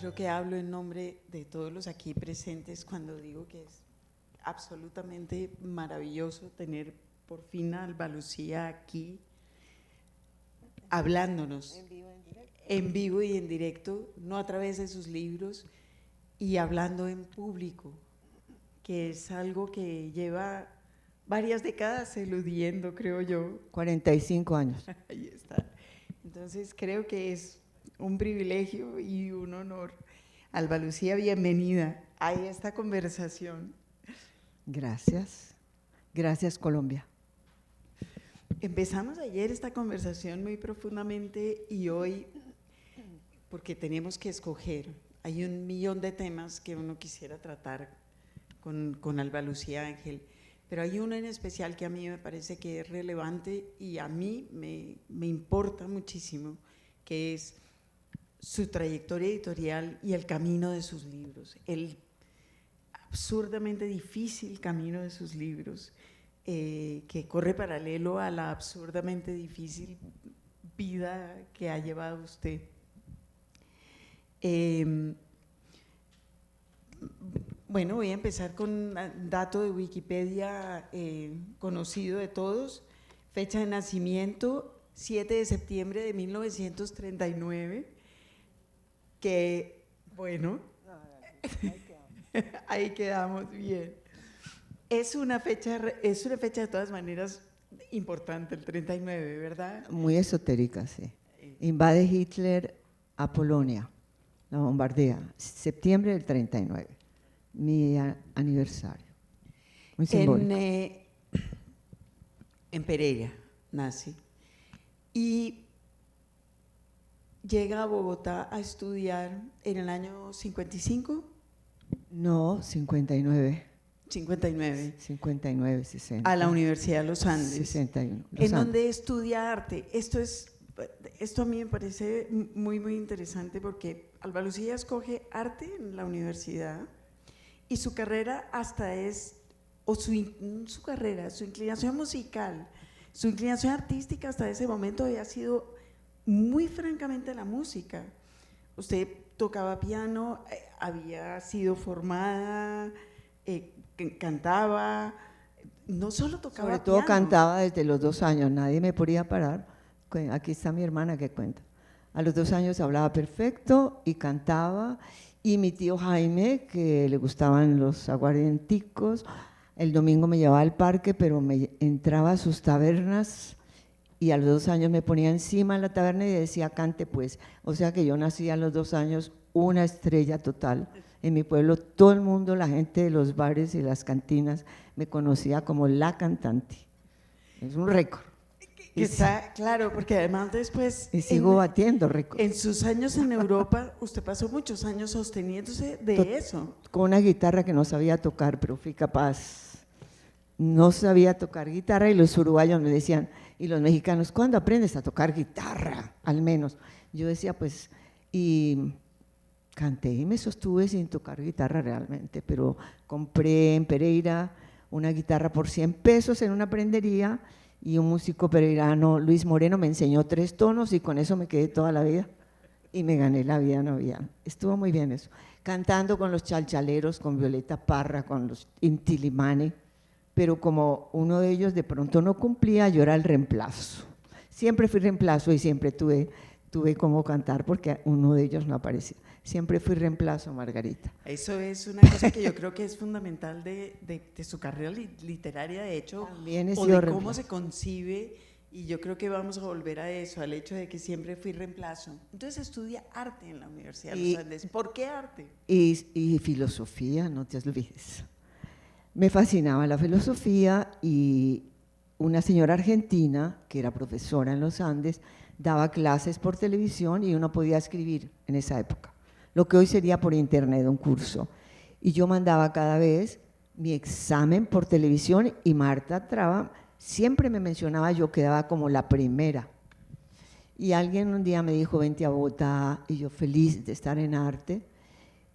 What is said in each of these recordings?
creo que hablo en nombre de todos los aquí presentes cuando digo que es absolutamente maravilloso tener por fin a Alba Lucía aquí hablándonos en vivo y en directo, no a través de sus libros, y hablando en público, que es algo que lleva varias décadas eludiendo, creo yo. 45 años. Ahí está. Entonces creo que es un privilegio y un honor. Alba Lucía, bienvenida a esta conversación. Gracias. Gracias, Colombia. Empezamos ayer esta conversación muy profundamente y hoy, porque tenemos que escoger, hay 1.000.000 de temas que uno quisiera tratar con Alba Lucía Ángel, pero hay uno en especial que a mí me parece que es relevante y a mí me importa muchísimo, que es su trayectoria editorial y el camino de sus libros, el absurdamente difícil camino de sus libros, que corre paralelo a la absurdamente difícil vida que ha llevado usted. Bueno, voy a empezar con un dato de Wikipedia conocido de todos. Fecha de nacimiento, 7 de septiembre de 1939, que, bueno, ahí quedamos bien. Es una fecha de todas maneras importante, el 39, ¿verdad? Muy esotérica, sí. Invade Hitler a Polonia, la bombardea, septiembre del 39, mi aniversario. Muy simbólico. En Pereira nace y llega a Bogotá a estudiar en el año 55. No, 59. 59. 59, 60. A la Universidad de los Andes. 61. En donde estudia arte. Esto a mí me parece muy, muy interesante porque Alba Lucía escoge arte en la universidad y su carrera hasta es, o su inclinación musical, su inclinación artística hasta ese momento había sido muy francamente la música. Usted tocaba piano, había sido formada, cantaba, no solo tocaba sobre todo piano. Cantaba desde los 2 años, nadie me podía parar. Aquí está mi hermana que cuenta. A los 2 años hablaba perfecto y cantaba, y mi tío Jaime, que le gustaban los aguardienticos, el domingo me llevaba al parque, pero me entraba a sus tabernas y a los 2 años me ponía encima de la taberna y decía, cante pues. O sea que yo nací a los 2 años una estrella total. En mi pueblo todo el mundo, la gente de los bares y las cantinas, me conocía como la cantante. Es un récord. Que está claro, porque además después… Y sigo batiendo récord. En sus años en Europa, usted pasó muchos años sosteniéndose de eso. Con una guitarra que no sabía tocar, pero fui capaz. No sabía tocar guitarra y los uruguayos me decían, y los mexicanos, ¿cuándo aprendes a tocar guitarra? Al menos. Yo decía, pues, y canté y me sostuve sin tocar guitarra realmente, pero compré en Pereira una guitarra por 100 pesos en una prendería y un músico pereirano, Luis Moreno, me enseñó 3 tonos y con eso me quedé toda la vida y me gané la vida novia. Estuvo muy bien eso. Cantando con los chalchaleros, con Violeta Parra, con los Intilimani, pero como uno de ellos de pronto no cumplía, yo era el reemplazo. Siempre fui reemplazo y siempre tuve cómo cantar porque uno de ellos no aparecía. Siempre fui reemplazo, Margarita. Eso es una cosa que yo creo que es fundamental de su carrera literaria, de hecho, o de cómo se concibe, y yo creo que vamos a volver a eso, al hecho de que siempre fui reemplazo. Entonces estudia arte en la Universidad de los Andes. ¿Por qué arte? Y filosofía, no te olvides. Me fascinaba la filosofía y una señora argentina, que era profesora en los Andes, daba clases por televisión y uno podía escribir en esa época, lo que hoy sería por internet, un curso. Y yo mandaba cada vez mi examen por televisión y Marta Traba siempre me mencionaba, yo quedaba como la primera. Y alguien un día me dijo, vente a Bogotá, y yo feliz de estar en arte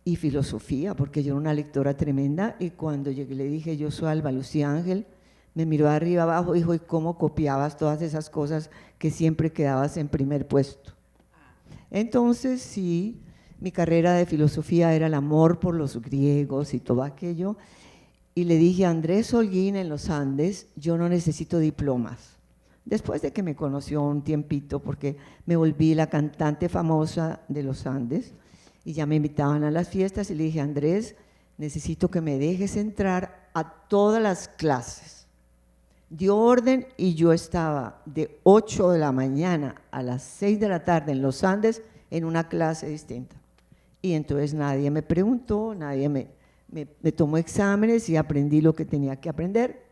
y filosofía, porque yo era una lectora tremenda, y cuando llegué le dije, yo soy Alba Lucía Ángel, me miró de arriba abajo y dijo, ¿y cómo copiabas todas esas cosas que siempre quedabas en primer puesto? Entonces sí, mi carrera de filosofía era el amor por los griegos y todo aquello. Y le dije a Andrés Holguín en los Andes, yo no necesito diplomas. Después de que me conoció un tiempito, porque me volví la cantante famosa de los Andes, y ya me invitaban a las fiestas, y le dije, Andrés, necesito que me dejes entrar a todas las clases. Dio orden y yo estaba de 8 de la mañana a las 6 de la tarde en los Andes en una clase distinta. Y entonces nadie me preguntó, nadie me tomó exámenes y aprendí lo que tenía que aprender.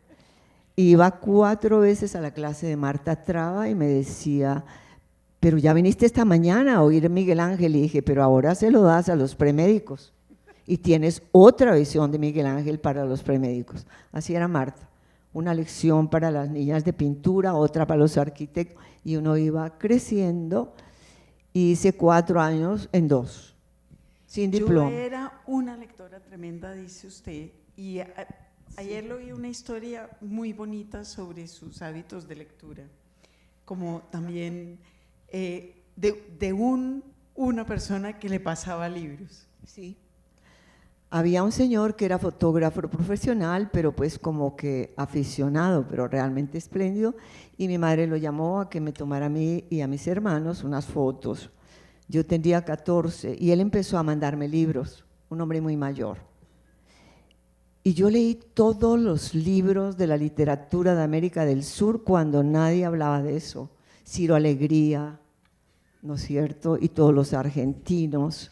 Iba 4 veces a la clase de Marta Traba y me decía, pero ya viniste esta mañana a oír Miguel Ángel. Y dije, pero ahora se lo das a los premédicos y tienes otra visión de Miguel Ángel para los premédicos. Así era Marta, una lección para las niñas de pintura, otra para los arquitectos, y uno iba creciendo. Y hice 4 años en 2, sin diploma. Yo era una lectora tremenda, dice usted, y ayer lo vi una historia muy bonita sobre sus hábitos de lectura, como también una persona que le pasaba libros. Sí. Había un señor que era fotógrafo profesional, pero pues como que aficionado, pero realmente espléndido, y mi madre lo llamó a que me tomara a mí y a mis hermanos unas fotos. Yo tendría 14 y él empezó a mandarme libros, un hombre muy mayor. Y yo leí todos los libros de la literatura de América del Sur cuando nadie hablaba de eso. Ciro Alegría, ¿no es cierto? Y todos los argentinos.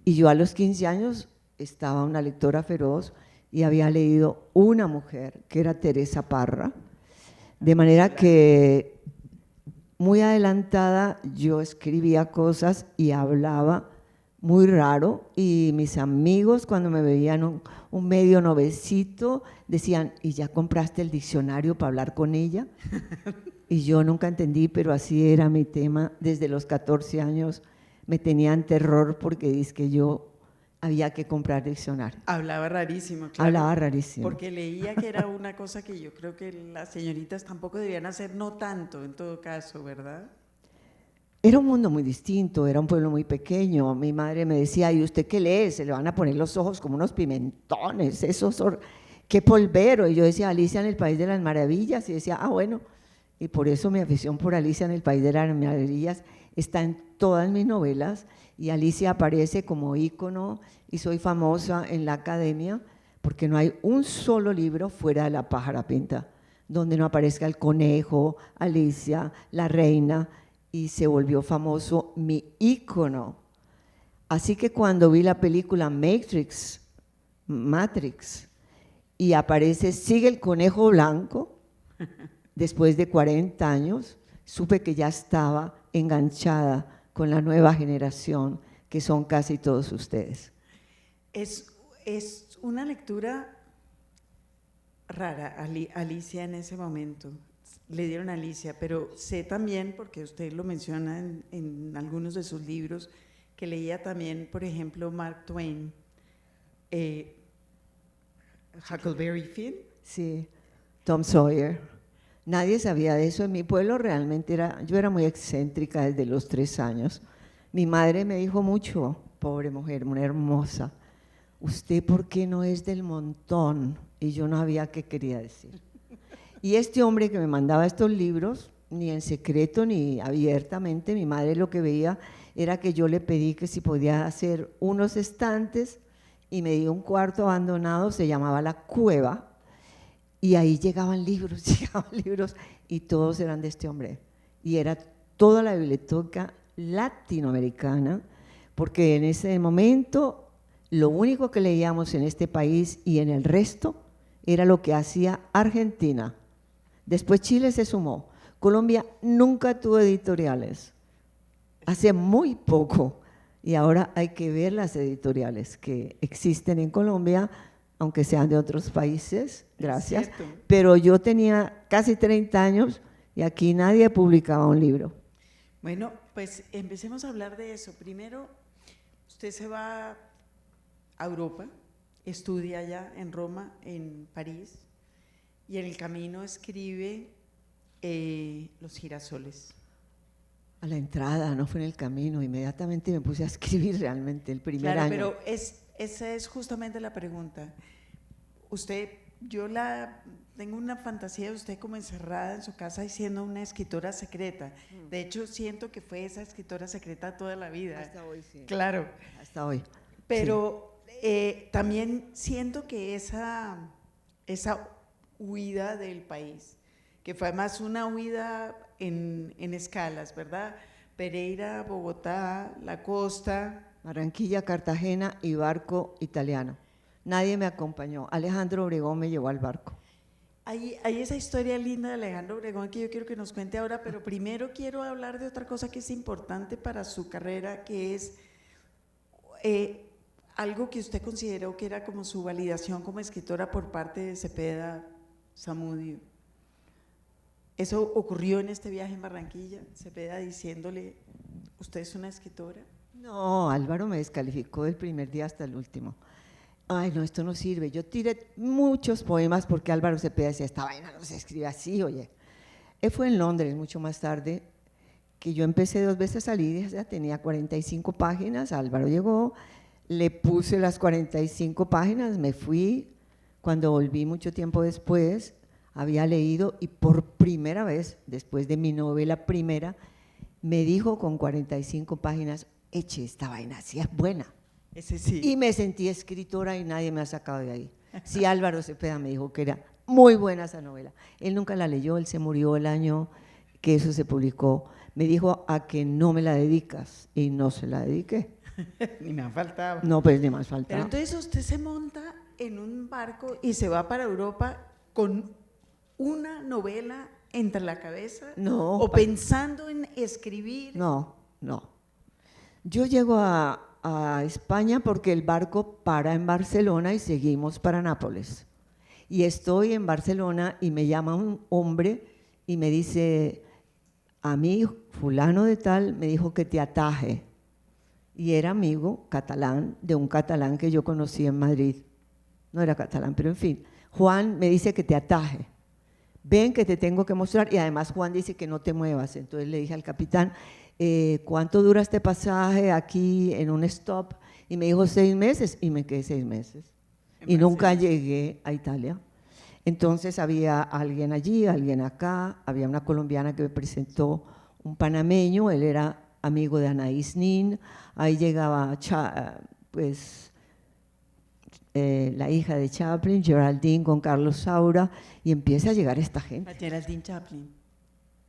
Y yo a los 15 años estaba una lectora feroz y había leído una mujer que era Teresa Parra, de manera que muy adelantada yo escribía cosas y hablaba muy raro, y mis amigos cuando me veían un medio novecito decían, ¿y ya compraste el diccionario para hablar con ella? Y yo nunca entendí, pero así era mi tema. Desde los 14 años me tenían terror porque dice que yo había que comprar diccionario. Hablaba rarísimo, claro. Hablaba rarísimo. Porque leía que era una cosa que yo creo que las señoritas tampoco debían hacer, no tanto en todo caso, ¿verdad? Era un mundo muy distinto, era un pueblo muy pequeño. Mi madre me decía, ¿y usted qué lee? Se le van a poner los ojos como unos pimentones, qué polvero. Y yo decía, Alicia en el País de las Maravillas, y decía, bueno. Y por eso mi afición por Alicia en el País de las Maravillas está en todas mis novelas, y Alicia aparece como ícono, y soy famosa en la academia, porque no hay un solo libro fuera de La Pájara Pinta donde no aparezca el conejo, Alicia, la reina, y se volvió famoso mi ícono. Así que cuando vi la película Matrix, y aparece Sigue el conejo blanco, después de 40 años, supe que ya estaba enganchada con la nueva generación, que son casi todos ustedes. Es una lectura rara, Alicia en ese momento. Le dieron a Alicia, pero sé también, porque usted lo menciona en algunos de sus libros, que leía también, por ejemplo, Mark Twain, Huckleberry Finn. Sí, Tom Sawyer. Nadie sabía de eso. En mi pueblo realmente yo era muy excéntrica desde los 3 años. Mi madre me dijo mucho, pobre mujer, una hermosa, ¿usted por qué no es del montón? Y yo no sabía qué quería decir. Y este hombre que me mandaba estos libros, ni en secreto ni abiertamente, mi madre lo que veía era que yo le pedí que si podía hacer unos estantes, y me dio un cuarto abandonado, se llamaba La Cueva, y ahí llegaban libros, y todos eran de este hombre. Y era toda la biblioteca latinoamericana, porque en ese momento lo único que leíamos en este país y en el resto era lo que hacía Argentina. Después Chile se sumó. Colombia nunca tuvo editoriales, hace muy poco, y ahora hay que ver las editoriales que existen en Colombia, aunque sean de otros países, gracias, pero yo tenía casi 30 años y aquí nadie publicaba un libro. Bueno, pues empecemos a hablar de eso. Primero, usted se va a Europa, estudia allá en Roma, en París, y en el camino escribe Los girasoles. A la entrada, no fue en el camino. Inmediatamente me puse a escribir realmente el primer Claro, año. pero esa es justamente la pregunta. Usted, tengo una fantasía de usted como encerrada en su casa y siendo una escritora secreta. De hecho, siento que fue esa escritora secreta toda la vida. Hasta hoy, sí. Claro. Hasta hoy. Pero también siento que esa huida del país, que fue además una huida en escalas, ¿verdad? Pereira, Bogotá, la costa. Barranquilla, Cartagena y barco italiano. Nadie me acompañó. Alejandro Obregón me llevó al barco. Hay esa historia linda de Alejandro Obregón que yo quiero que nos cuente ahora, pero primero quiero hablar de otra cosa que es importante para su carrera, que es algo que usted consideró que era como su validación como escritora por parte de Cepeda Zamudio. ¿Eso ocurrió en este viaje en Barranquilla? Cepeda diciéndole, ¿usted es una escritora? No, Álvaro me descalificó del primer día hasta el último. Ay, no, esto no sirve. Yo tiré muchos poemas porque Álvaro Cepeda decía, esta vaina no se escribe así, oye. Él fue en Londres mucho más tarde, que yo empecé 2 veces a salir, ya tenía 45 páginas, Álvaro llegó, le puse las 45 páginas, me fui, cuando volví mucho tiempo después, había leído y por primera vez, después de mi novela primera, me dijo con 45 páginas, eche esta vaina, sí es buena. Ese sí. Y me sentí escritora y nadie me ha sacado de ahí. Sí, Álvaro Cepeda me dijo que era muy buena esa novela. Él nunca la leyó, él se murió el año que eso se publicó. Me dijo, a que no me la dedicas, y no se la dediqué. Ni me ha faltado. No, pues ni más faltaba. Pero entonces usted se monta en un barco y se va para Europa con una novela entre la cabeza, No. o pensando en escribir. No. Yo llego a España porque el barco para en Barcelona y seguimos para Nápoles. Y estoy en Barcelona y me llama un hombre y me dice, a mí fulano de tal me dijo que te ataje. Y era amigo catalán, de un catalán que yo conocí en Madrid. No era catalán, pero en fin. Juan me dice que te ataje. Ven que te tengo que mostrar. Y además Juan dice que no te muevas. Entonces le dije al capitán, ¿cuánto dura este pasaje aquí en un stop? Y me dijo 6 meses y me quedé 6 meses. Y nunca llegué a Italia. Entonces había alguien allí, alguien acá, había una colombiana que me presentó un panameño, él era amigo de Anaïs Nin, ahí llegaba la hija de Chaplin, Geraldine con Carlos Saura, y empieza a llegar esta gente. Geraldine Chaplin.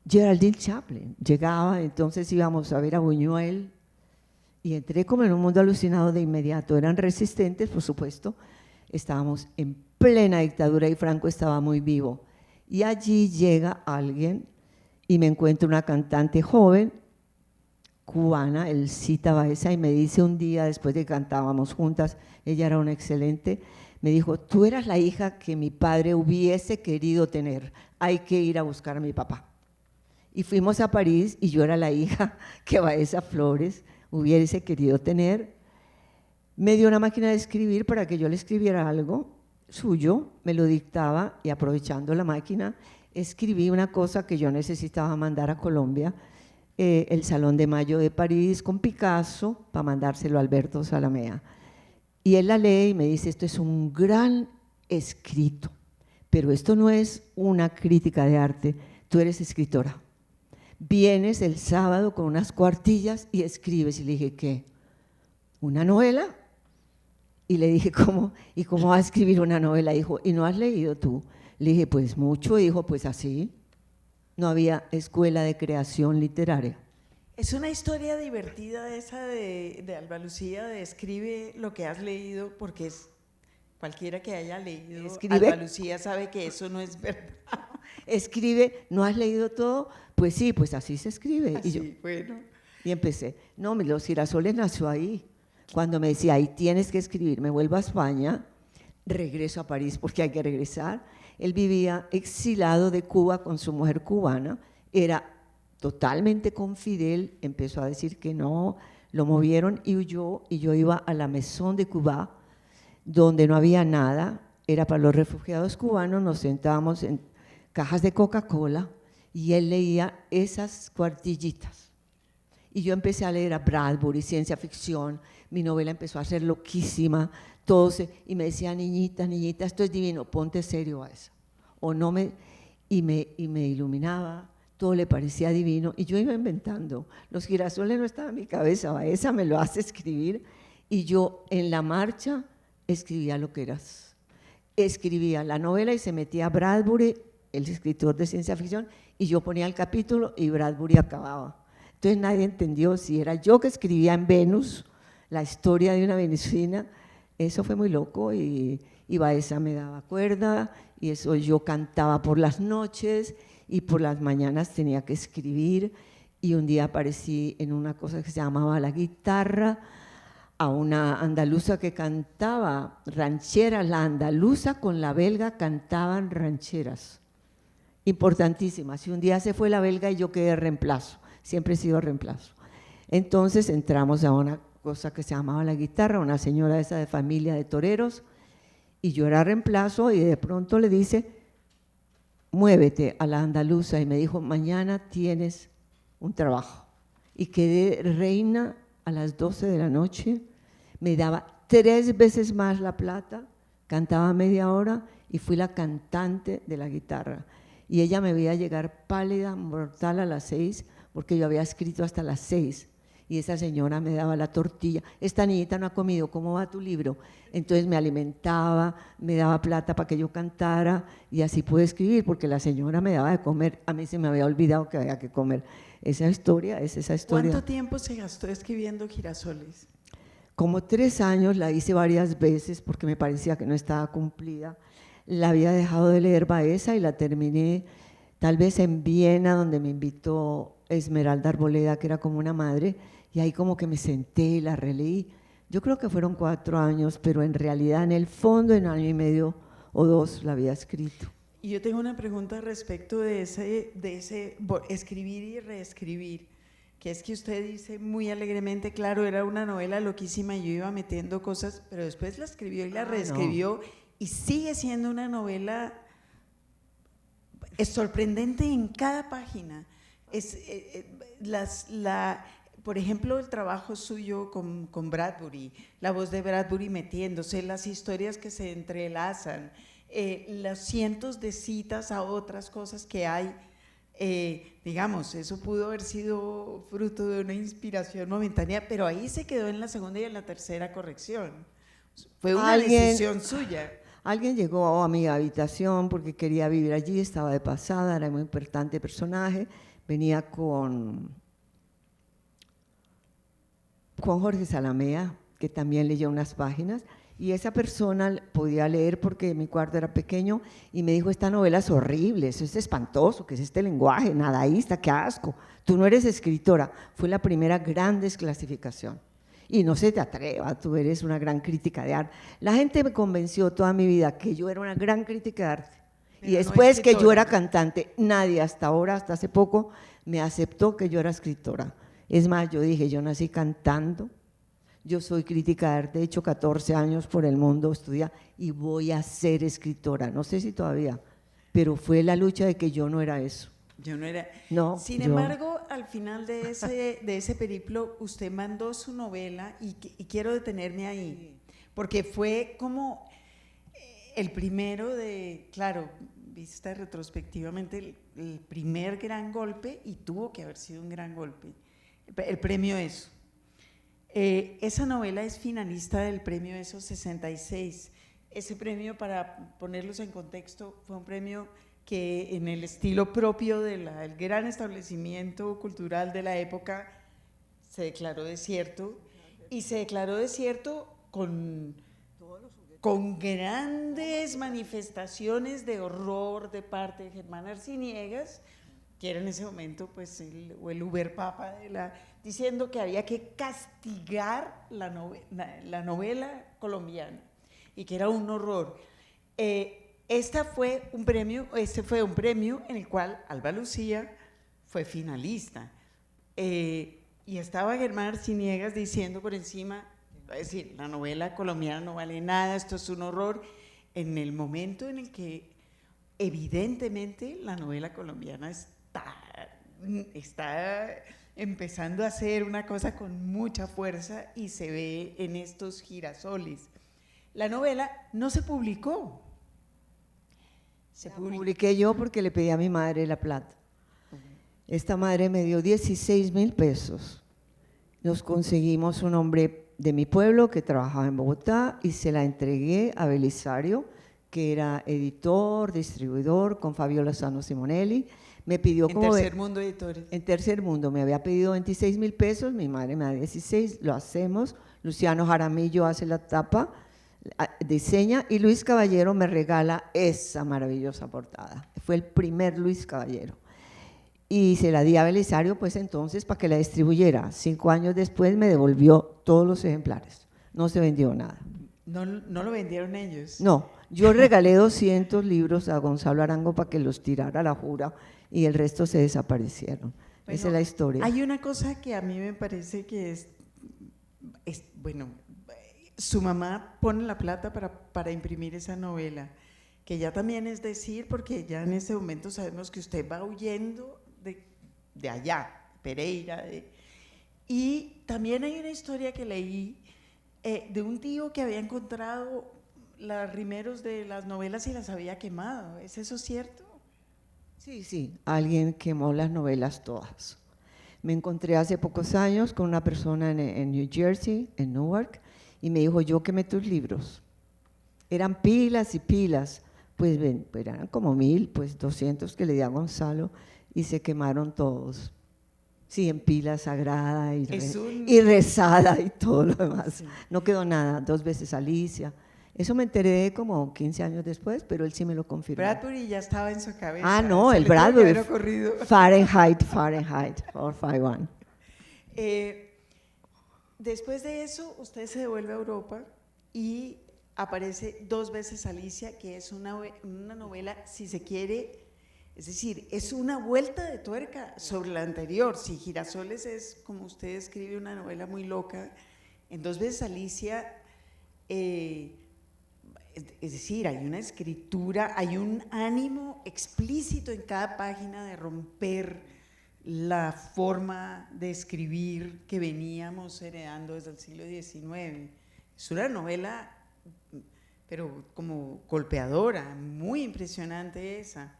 Geraldine Chaplin llegaba, entonces íbamos a ver a Buñuel y entré como en un mundo alucinado de inmediato. Eran resistentes, por supuesto, estábamos en plena dictadura y Franco estaba muy vivo. Y allí llega alguien y me encuentro una cantante joven, cubana, Elcita Baeza, y me dice un día, después de que cantábamos juntas, ella era una excelente, me dijo, tú eras la hija que mi padre hubiese querido tener, hay que ir a buscar a mi papá. Y fuimos a París y yo era la hija que Baeza Flores hubiese querido tener. Me dio una máquina de escribir para que yo le escribiera algo suyo, me lo dictaba y aprovechando la máquina escribí una cosa que yo necesitaba mandar a Colombia, el Salón de Mayo de París con Picasso para mandárselo a Alberto Zalamea. Y él la lee y me dice, esto es un gran escrito, pero esto no es una crítica de arte, tú eres escritora. Vienes el sábado con unas cuartillas y escribes. Y le dije, ¿qué? ¿Una novela? Y le dije, ¿cómo? ¿Y cómo vas a escribir una novela? Dijo, ¿y no has leído tú? Le dije, pues mucho. Y dijo, pues así. No había escuela de creación literaria. Es una historia divertida esa de Alba Lucía, de escribe lo que has leído, porque es cualquiera que haya leído Escribe. Alba Lucía sabe que eso no es verdad. Escribe, ¿no has leído todo? Pues sí, pues así se escribe. Así, y yo, bueno. Y empecé, no, Los Girasoles nació ahí. Cuando me decía, ahí tienes que escribir, me vuelvo a España, regreso a París porque hay que regresar. Él vivía exilado de Cuba con su mujer cubana, era totalmente confidel, empezó a decir que no, lo movieron y huyó, y yo iba a la Maison de Cuba, donde no había nada, era para los refugiados cubanos, nos sentábamos en cajas de Coca-Cola y él leía esas cuartillitas. y yo empecé a leer a Bradbury, ciencia ficción, mi novela empezó a ser loquísima, y me decía, niñita, niñita, esto es divino, ponte serio a eso. O no me, y me iluminaba, todo le parecía divino, y yo iba inventando. Los girasoles no estaban en mi cabeza, Baeza me lo hace escribir, y yo en la marcha escribía lo que eras. Escribía la novela y se metía Bradbury, el escritor de ciencia ficción, y yo ponía el capítulo y Bradbury acababa. Entonces nadie entendió si era yo que escribía en Venus, la historia de una venusina. Eso fue muy loco, y Baeza me daba cuerda, y eso yo cantaba por las noches, y por las mañanas tenía que escribir, y un día aparecí en una cosa que se llamaba La Guitarra, a una andaluza que cantaba rancheras. La andaluza con la belga cantaban rancheras, importantísimas, y un día se fue la belga y yo quedé reemplazo, siempre he sido reemplazo. Entonces entramos a una cosa que se llamaba La Guitarra, una señora esa de familia de toreros, y yo era reemplazo, y de pronto le dice, muévete, a la andaluza, y me dijo, mañana tienes un trabajo. Y quedé reina a las 12 de la noche, me daba 3 veces más la plata, cantaba media hora y fui la cantante de La Guitarra. Y ella me veía llegar pálida, mortal a las 6, porque yo había escrito hasta las 6. Y esa señora me daba la tortilla, esta niñita no ha comido, ¿cómo va tu libro? Entonces me alimentaba, me daba plata para que yo cantara, y así pude escribir, porque la señora me daba de comer, a mí se me había olvidado que había que comer. Esa historia es esa historia. ¿Cuánto tiempo se gastó escribiendo Girasoles? Como 3 años, la hice varias veces porque me parecía que no estaba cumplida. La había dejado de leer Baeza y la terminé tal vez en Viena, donde me invitó Esmeralda Arboleda, que era como una madre, y ahí como que me senté y la releí. Yo creo que fueron 4 años, pero en realidad en el fondo en 1 año y medio o 2 la había escrito. Y yo tengo una pregunta respecto de ese escribir y reescribir, que es que usted dice muy alegremente, claro, era una novela loquísima y yo iba metiendo cosas, pero después la escribió y la reescribió, no. Y sigue siendo una novela sorprendente en cada página. Por ejemplo, el trabajo suyo con Bradbury, la voz de Bradbury metiéndose, las historias que se entrelazan, los cientos de citas a otras cosas que hay, digamos, eso pudo haber sido fruto de una inspiración momentánea, pero ahí se quedó en la segunda y en la tercera corrección. Fue una decisión suya. Alguien llegó a mi habitación porque quería vivir allí, estaba de pasada, era muy importante personaje, venía con Jorge Salamea, que también leyó unas páginas, y esa persona podía leer porque mi cuarto era pequeño, y me dijo, esta novela es horrible, eso es espantoso, ¿qué es este lenguaje nadaísta? ¡Qué asco! Tú no eres escritora. Fue la primera gran desclasificación. Y no se te atreva, tú eres una gran crítica de arte. La gente me convenció toda mi vida que yo era una gran crítica de arte. Pero y después no que yo era cantante, nadie hasta ahora, hasta hace poco, me aceptó que yo era escritora. Es más, yo dije, yo nací cantando, yo soy crítica de arte, he hecho 14 años por el mundo, estudia y voy a ser escritora. No sé si todavía, pero fue la lucha de que yo no era eso. Yo no era. No, Sin embargo, al final de ese periplo, usted mandó su novela y quiero detenerme ahí, porque fue como el primero de, claro, vista retrospectivamente, el primer gran golpe, y tuvo que haber sido un gran golpe, el premio ESO. Esa novela es finalista del premio ESO 66. Ese premio, para ponerlos en contexto, fue un premio que en el estilo propio del gran establecimiento cultural de la época se declaró desierto, y se declaró desierto con grandes manifestaciones de horror de parte de Germán Arciniegas, que era en ese momento pues el uberpapa diciendo que había que castigar la novela colombiana y que era un horror. Este fue un premio en el cual Alba Lucía fue finalista, y estaba Germán Arciniegas diciendo por encima, es decir, la novela colombiana no vale nada, esto es un horror, en el momento en el que evidentemente la novela colombiana está empezando a hacer una cosa con mucha fuerza y se ve en estos Girasoles. La novela no se publicó. La publiqué yo porque le pedí a mi madre la plata. Esta madre me dio 16.000 pesos. Nos conseguimos un hombre de mi pueblo que trabajaba en Bogotá y se la entregué a Belisario, que era editor, distribuidor, con Fabio Lozano Simonelli. Me pidió en Tercer Mundo Editores. En Tercer Mundo, me había pedido 26.000 pesos, mi madre me da 16, lo hacemos. Luciano Jaramillo hace la tapa, diseña, y Luis Caballero me regala esa maravillosa portada. Fue el primer Luis Caballero. Y se la di a Belisario, pues entonces, para que la distribuyera. 5 años después me devolvió todos los ejemplares. No se vendió nada. ¿No lo vendieron ellos? No, yo regalé 200 libros a Gonzalo Arango para que los tirara a la jura y el resto se desaparecieron. Bueno, esa es la historia. Hay una cosa que a mí me parece que es bueno, su mamá pone la plata para imprimir esa novela, que ya también es decir, porque ya en ese momento sabemos que usted va huyendo de allá, Pereira, y también hay una historia que leí de un tío que había encontrado los rimeros de las novelas y las había quemado. ¿Es eso cierto? Sí, sí, alguien quemó las novelas todas. Me encontré hace pocos años con una persona en New Jersey, en Newark, y me dijo, yo quemé tus libros. Eran pilas y pilas, pues eran como 1.000, pues 200 que le di a Gonzalo, y se quemaron todos. Sí, en pila sagrada y rezada y todo lo demás. Sí. No quedó nada, 2 veces Alicia. Eso me enteré como 15 años después, pero él sí me lo confirmó. Bradbury ya estaba en su cabeza. Ah, no, el Bradbury. Fahrenheit 451. Después de eso, usted se devuelve a Europa y aparece 2 veces Alicia, que es una novela, si se quiere, es decir, es una vuelta de tuerca sobre la anterior. Si Girasoles es, como usted escribe, una novela muy loca, en 2 veces Alicia, es decir, hay una escritura, hay un ánimo explícito en cada página de romper la forma de escribir que veníamos heredando desde el siglo XIX. Es una novela, pero como golpeadora, muy impresionante esa.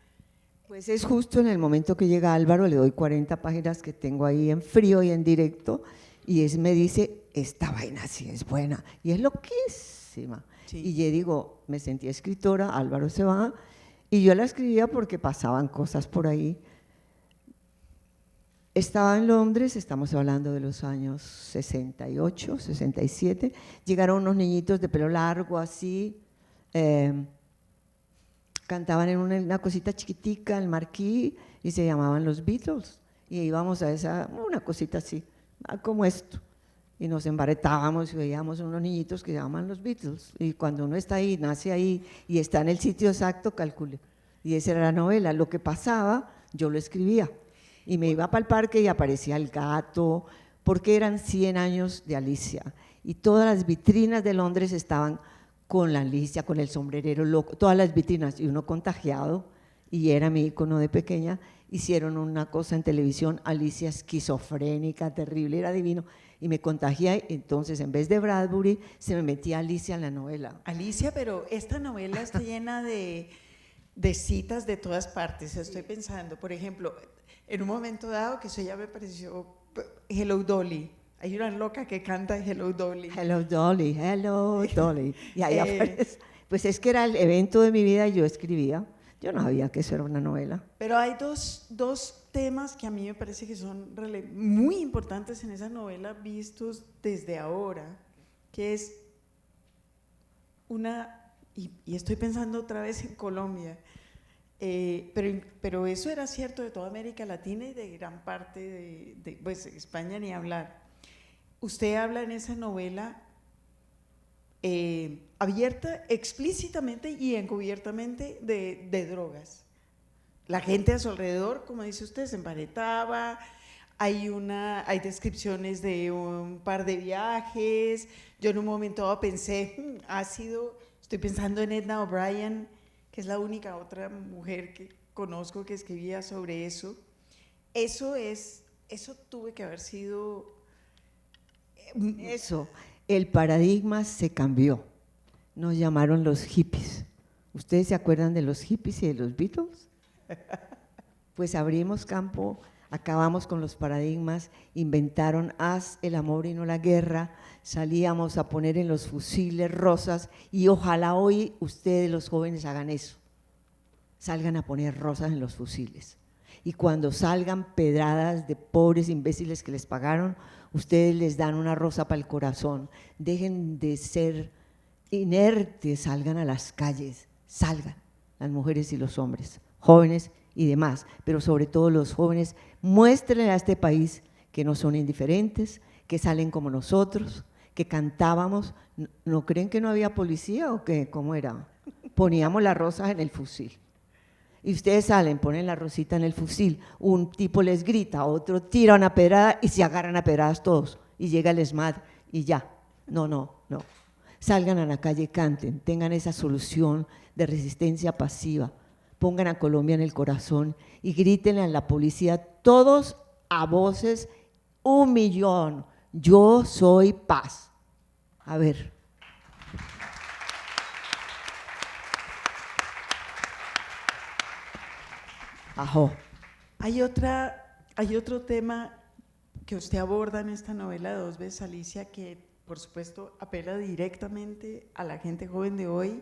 Pues es justo en el momento que llega Álvaro, le doy 40 páginas que tengo ahí en frío y en directo, y él me dice, esta vaina sí es buena, y es loquísima. Sí. Y yo digo, me sentí escritora, Álvaro se va, y yo la escribía porque pasaban cosas por ahí. Estaba en Londres, estamos hablando de los años 68, 67, llegaron unos niñitos de pelo largo así, cantaban en una cosita chiquitica, el marquí, y se llamaban los Beatles, y íbamos a una cosita así, como esto, y nos embaretábamos y veíamos unos niñitos que se llaman los Beatles, y cuando uno está ahí, nace ahí, y está en el sitio exacto, calcule, y esa era la novela. Lo que pasaba, yo lo escribía, y me iba para el parque y aparecía el gato, porque eran 100 años de Alicia, y todas las vitrinas de Londres estaban con la Alicia, con el sombrerero loco, todas las vitrinas, y uno contagiado, y era mi ícono de pequeña. Hicieron una cosa en televisión, Alicia esquizofrénica, terrible, era divino, y me contagié. Entonces, en vez de Bradbury, se me metía Alicia en la novela. Alicia, pero esta novela está llena de citas de todas partes. Estoy pensando, por ejemplo, en un momento dado, que eso ya me pareció, Hello Dolly. Hay una loca que canta Hello Dolly. Hello Dolly, hello Dolly. Y ahí aparece. Pues es que era el evento de mi vida y yo escribía. Yo no sabía que eso era una novela. Pero hay dos temas que a mí me parece que son muy importantes en esa novela, vistos desde ahora, que es y estoy pensando otra vez en Colombia, pero eso era cierto de toda América Latina y de gran parte pues España ni hablar. Usted habla en esa novela abierta, explícitamente y encubiertamente de drogas. La gente a su alrededor, como dice usted, se emparetaba, hay descripciones de un par de viajes. Yo en un momento dado pensé, estoy pensando en Edna O'Brien, que es la única otra mujer que conozco que escribía sobre eso. Eso es eso tuvo que haber sido… Eso, el paradigma se cambió. Nos llamaron los hippies. ¿Ustedes se acuerdan de los hippies y de los Beatles? Pues abrimos campo, acabamos con los paradigmas, inventaron haz el amor y no la guerra, salíamos a poner en los fusiles rosas y ojalá hoy ustedes los jóvenes hagan eso, salgan a poner rosas en los fusiles. Y cuando salgan pedradas de pobres imbéciles que les pagaron, ustedes les dan una rosa para el corazón. Dejen de ser inertes, salgan a las calles, salgan, las mujeres y los hombres, jóvenes y demás, pero sobre todo los jóvenes, muéstrenle a este país que no son indiferentes, que salen como nosotros, que cantábamos. ¿No creen que no había policía o qué? ¿Cómo era? Poníamos las rosas en el fusil. Y ustedes salen, ponen la rosita en el fusil, un tipo les grita, otro tira una pedrada y se agarran a pedradas todos, y llega el ESMAD y ya. No. Salgan a la calle, canten, tengan esa solución de resistencia pasiva, pongan a Colombia en el corazón y grítenle a la policía, todos a voces, 1 millón, yo soy paz. A ver. Ajo. Hay otro tema que usted aborda en esta novela de 2 veces Alicia, que por supuesto apela directamente a la gente joven de hoy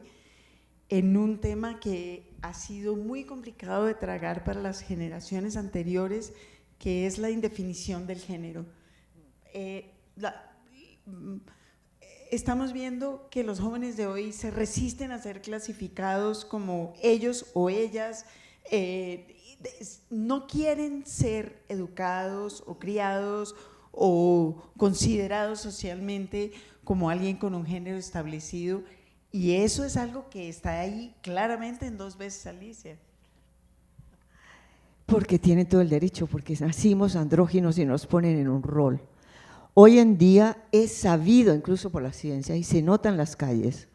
en un tema que ha sido muy complicado de tragar para las generaciones anteriores, que es la indefinición del género. Estamos viendo que los jóvenes de hoy se resisten a ser clasificados como ellos o ellas, no quieren ser educados o criados o considerados socialmente como alguien con un género establecido, y eso es algo que está ahí claramente en 2 veces Alicia. Porque tienen todo el derecho, porque nacimos andróginos y nos ponen en un rol. Hoy en día es sabido, incluso por la ciencia, y se nota en las calles,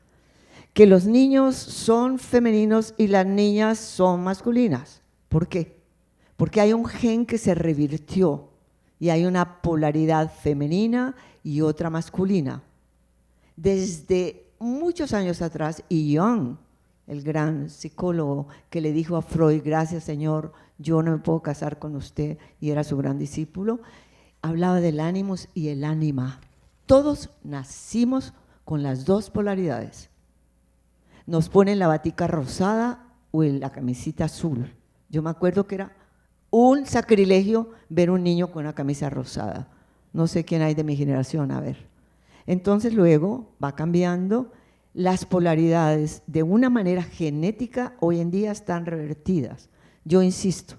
que los niños son femeninos y las niñas son masculinas. ¿Por qué? Porque hay un gen que se revirtió y hay una polaridad femenina y otra masculina. Desde muchos años atrás, y Jung, el gran psicólogo que le dijo a Freud, gracias Señor, yo no me puedo casar con usted, y era su gran discípulo, hablaba del ánimos y el ánima. Todos nacimos con las 2 polaridades. Nos ponen la batica rosada o la camisita azul. Yo me acuerdo que era un sacrilegio ver un niño con una camisa rosada. No sé quién hay de mi generación, a ver. Entonces luego va cambiando, las polaridades de una manera genética hoy en día están revertidas. Yo insisto,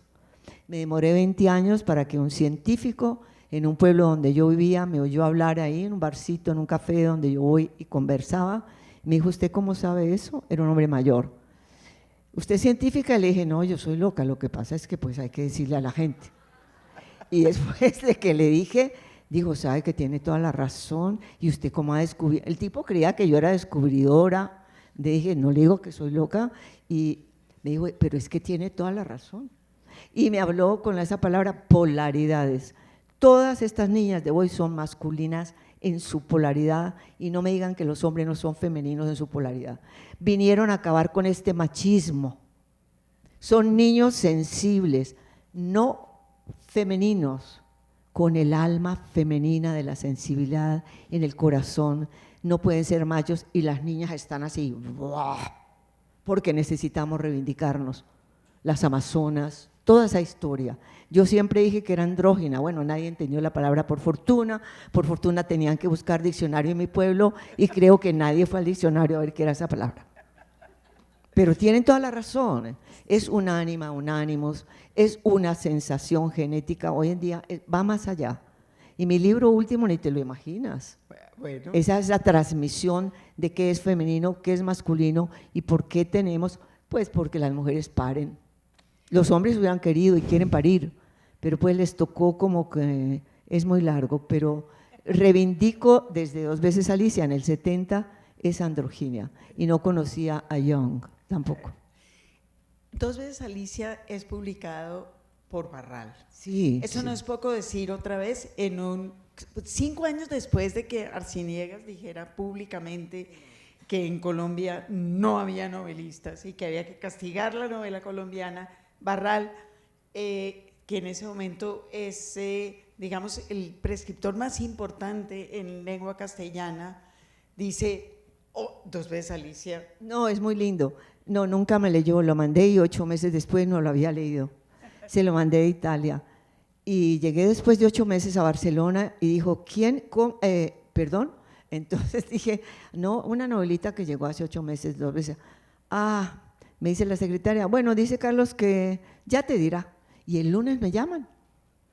me demoré 20 años para que un científico en un pueblo donde yo vivía me oyó hablar ahí, en un barcito, en un café donde yo voy y conversaba. Me dijo, ¿usted cómo sabe eso? Era un hombre mayor. ¿Usted es científica? Le dije, no, yo soy loca, lo que pasa es que pues hay que decirle a la gente. Y después de que le dije, dijo, sabe que tiene toda la razón, y usted cómo ha descubierto. El tipo creía que yo era descubridora. Le dije, no le digo que soy loca, y me dijo, pero es que tiene toda la razón. Y me habló con esa palabra polaridades. Todas estas niñas de hoy son masculinas en su polaridad, y no me digan que los hombres no son femeninos en su polaridad. Vinieron a acabar con este machismo. Son niños sensibles, no femeninos, con el alma femenina de la sensibilidad en el corazón. No pueden ser machos, y las niñas están así, porque necesitamos reivindicarnos. Las amazonas, toda esa historia. Yo siempre dije que era andrógina, bueno, nadie entendió la palabra por fortuna tenían que buscar diccionario en mi pueblo y creo que nadie fue al diccionario a ver qué era esa palabra. Pero tienen toda la razón, es un ánima, un ánimos, es una sensación genética, hoy en día va más allá. Y mi libro último ni te lo imaginas. Bueno. Esa es la transmisión de qué es femenino, qué es masculino y por qué tenemos, pues porque las mujeres paren. Los hombres hubieran querido y quieren parir, pero pues les tocó como que es muy largo, pero reivindico desde 2 veces Alicia, en el 70 esa androginia, y no conocía a Jung tampoco. 2 veces Alicia es publicado por Barral. Sí. Eso sí. no es poco decir otra vez, 5 años después de que Arciniegas dijera públicamente que en Colombia no había novelistas y que había que castigar la novela colombiana, Barral, que en ese momento es, digamos, el prescriptor más importante en lengua castellana, dice, oh, 2 veces Alicia. No, es muy lindo. No, nunca me leyó, lo mandé y 8 meses después no lo había leído. Se lo mandé de Italia. Y llegué después de 8 meses a Barcelona y dijo, ¿quién? Perdón. Entonces dije, no, una novelita que llegó hace 8 meses, 2 veces. Ah, me dice la secretaria, bueno, dice Carlos que ya te dirá. Y el lunes me llaman,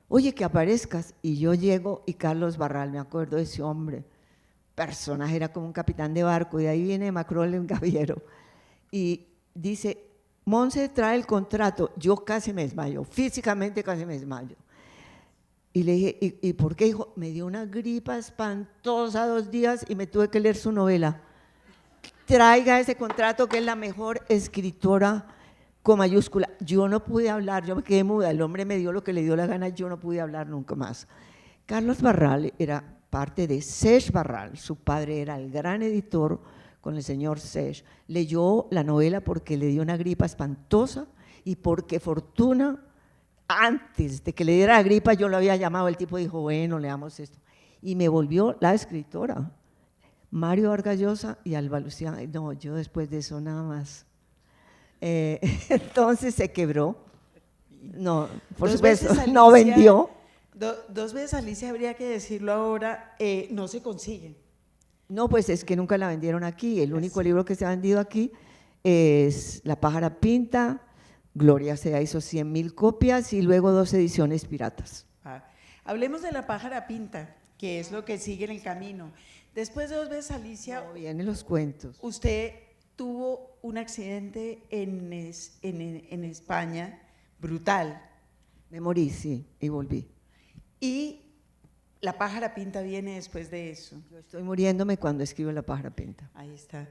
oye, que aparezcas. Y yo llego y Carlos Barral, me acuerdo de ese hombre, personaje, era como un capitán de barco, y de ahí viene Macrol en Gaviero. Y dice, Monse trae el contrato, yo casi me desmayo, físicamente casi me desmayo. Y le dije, ¿y por qué? Dijo, me dio una gripa espantosa 2 días y me tuve que leer su novela. Traiga ese contrato, que es la mejor escritora con mayúscula. Yo no pude hablar, yo me quedé muda, el hombre me dio lo que le dio la gana, yo no pude hablar nunca más. Carlos Barral era parte de Seix Barral, su padre era el gran editor con el señor Seix. Leyó la novela porque le dio una gripa espantosa y porque Fortuna, antes de que le diera la gripa, yo lo había llamado, el tipo dijo, bueno, leamos esto. Y me volvió la escritora. Mario Vargas Llosa y Alba Lucía. No, yo después de eso nada más. Entonces se quebró. No, por supuesto, no vendió. 2 veces Alicia, habría que decirlo ahora, no se consiguen. No, pues es que nunca la vendieron aquí. El único libro que se ha vendido aquí es La pájara pinta. Gloria Sea hizo 100.000 copias y luego 2 ediciones piratas. Hablemos de La pájara pinta, que es lo que sigue en el camino. Después de 2 veces Alicia, no, vienen los cuentos. Usted tuvo un accidente en España brutal. Me morí, sí, y volví. Y La pájara pinta viene después de eso. Yo estoy muriéndome cuando escribo La pájara pinta. Ahí está.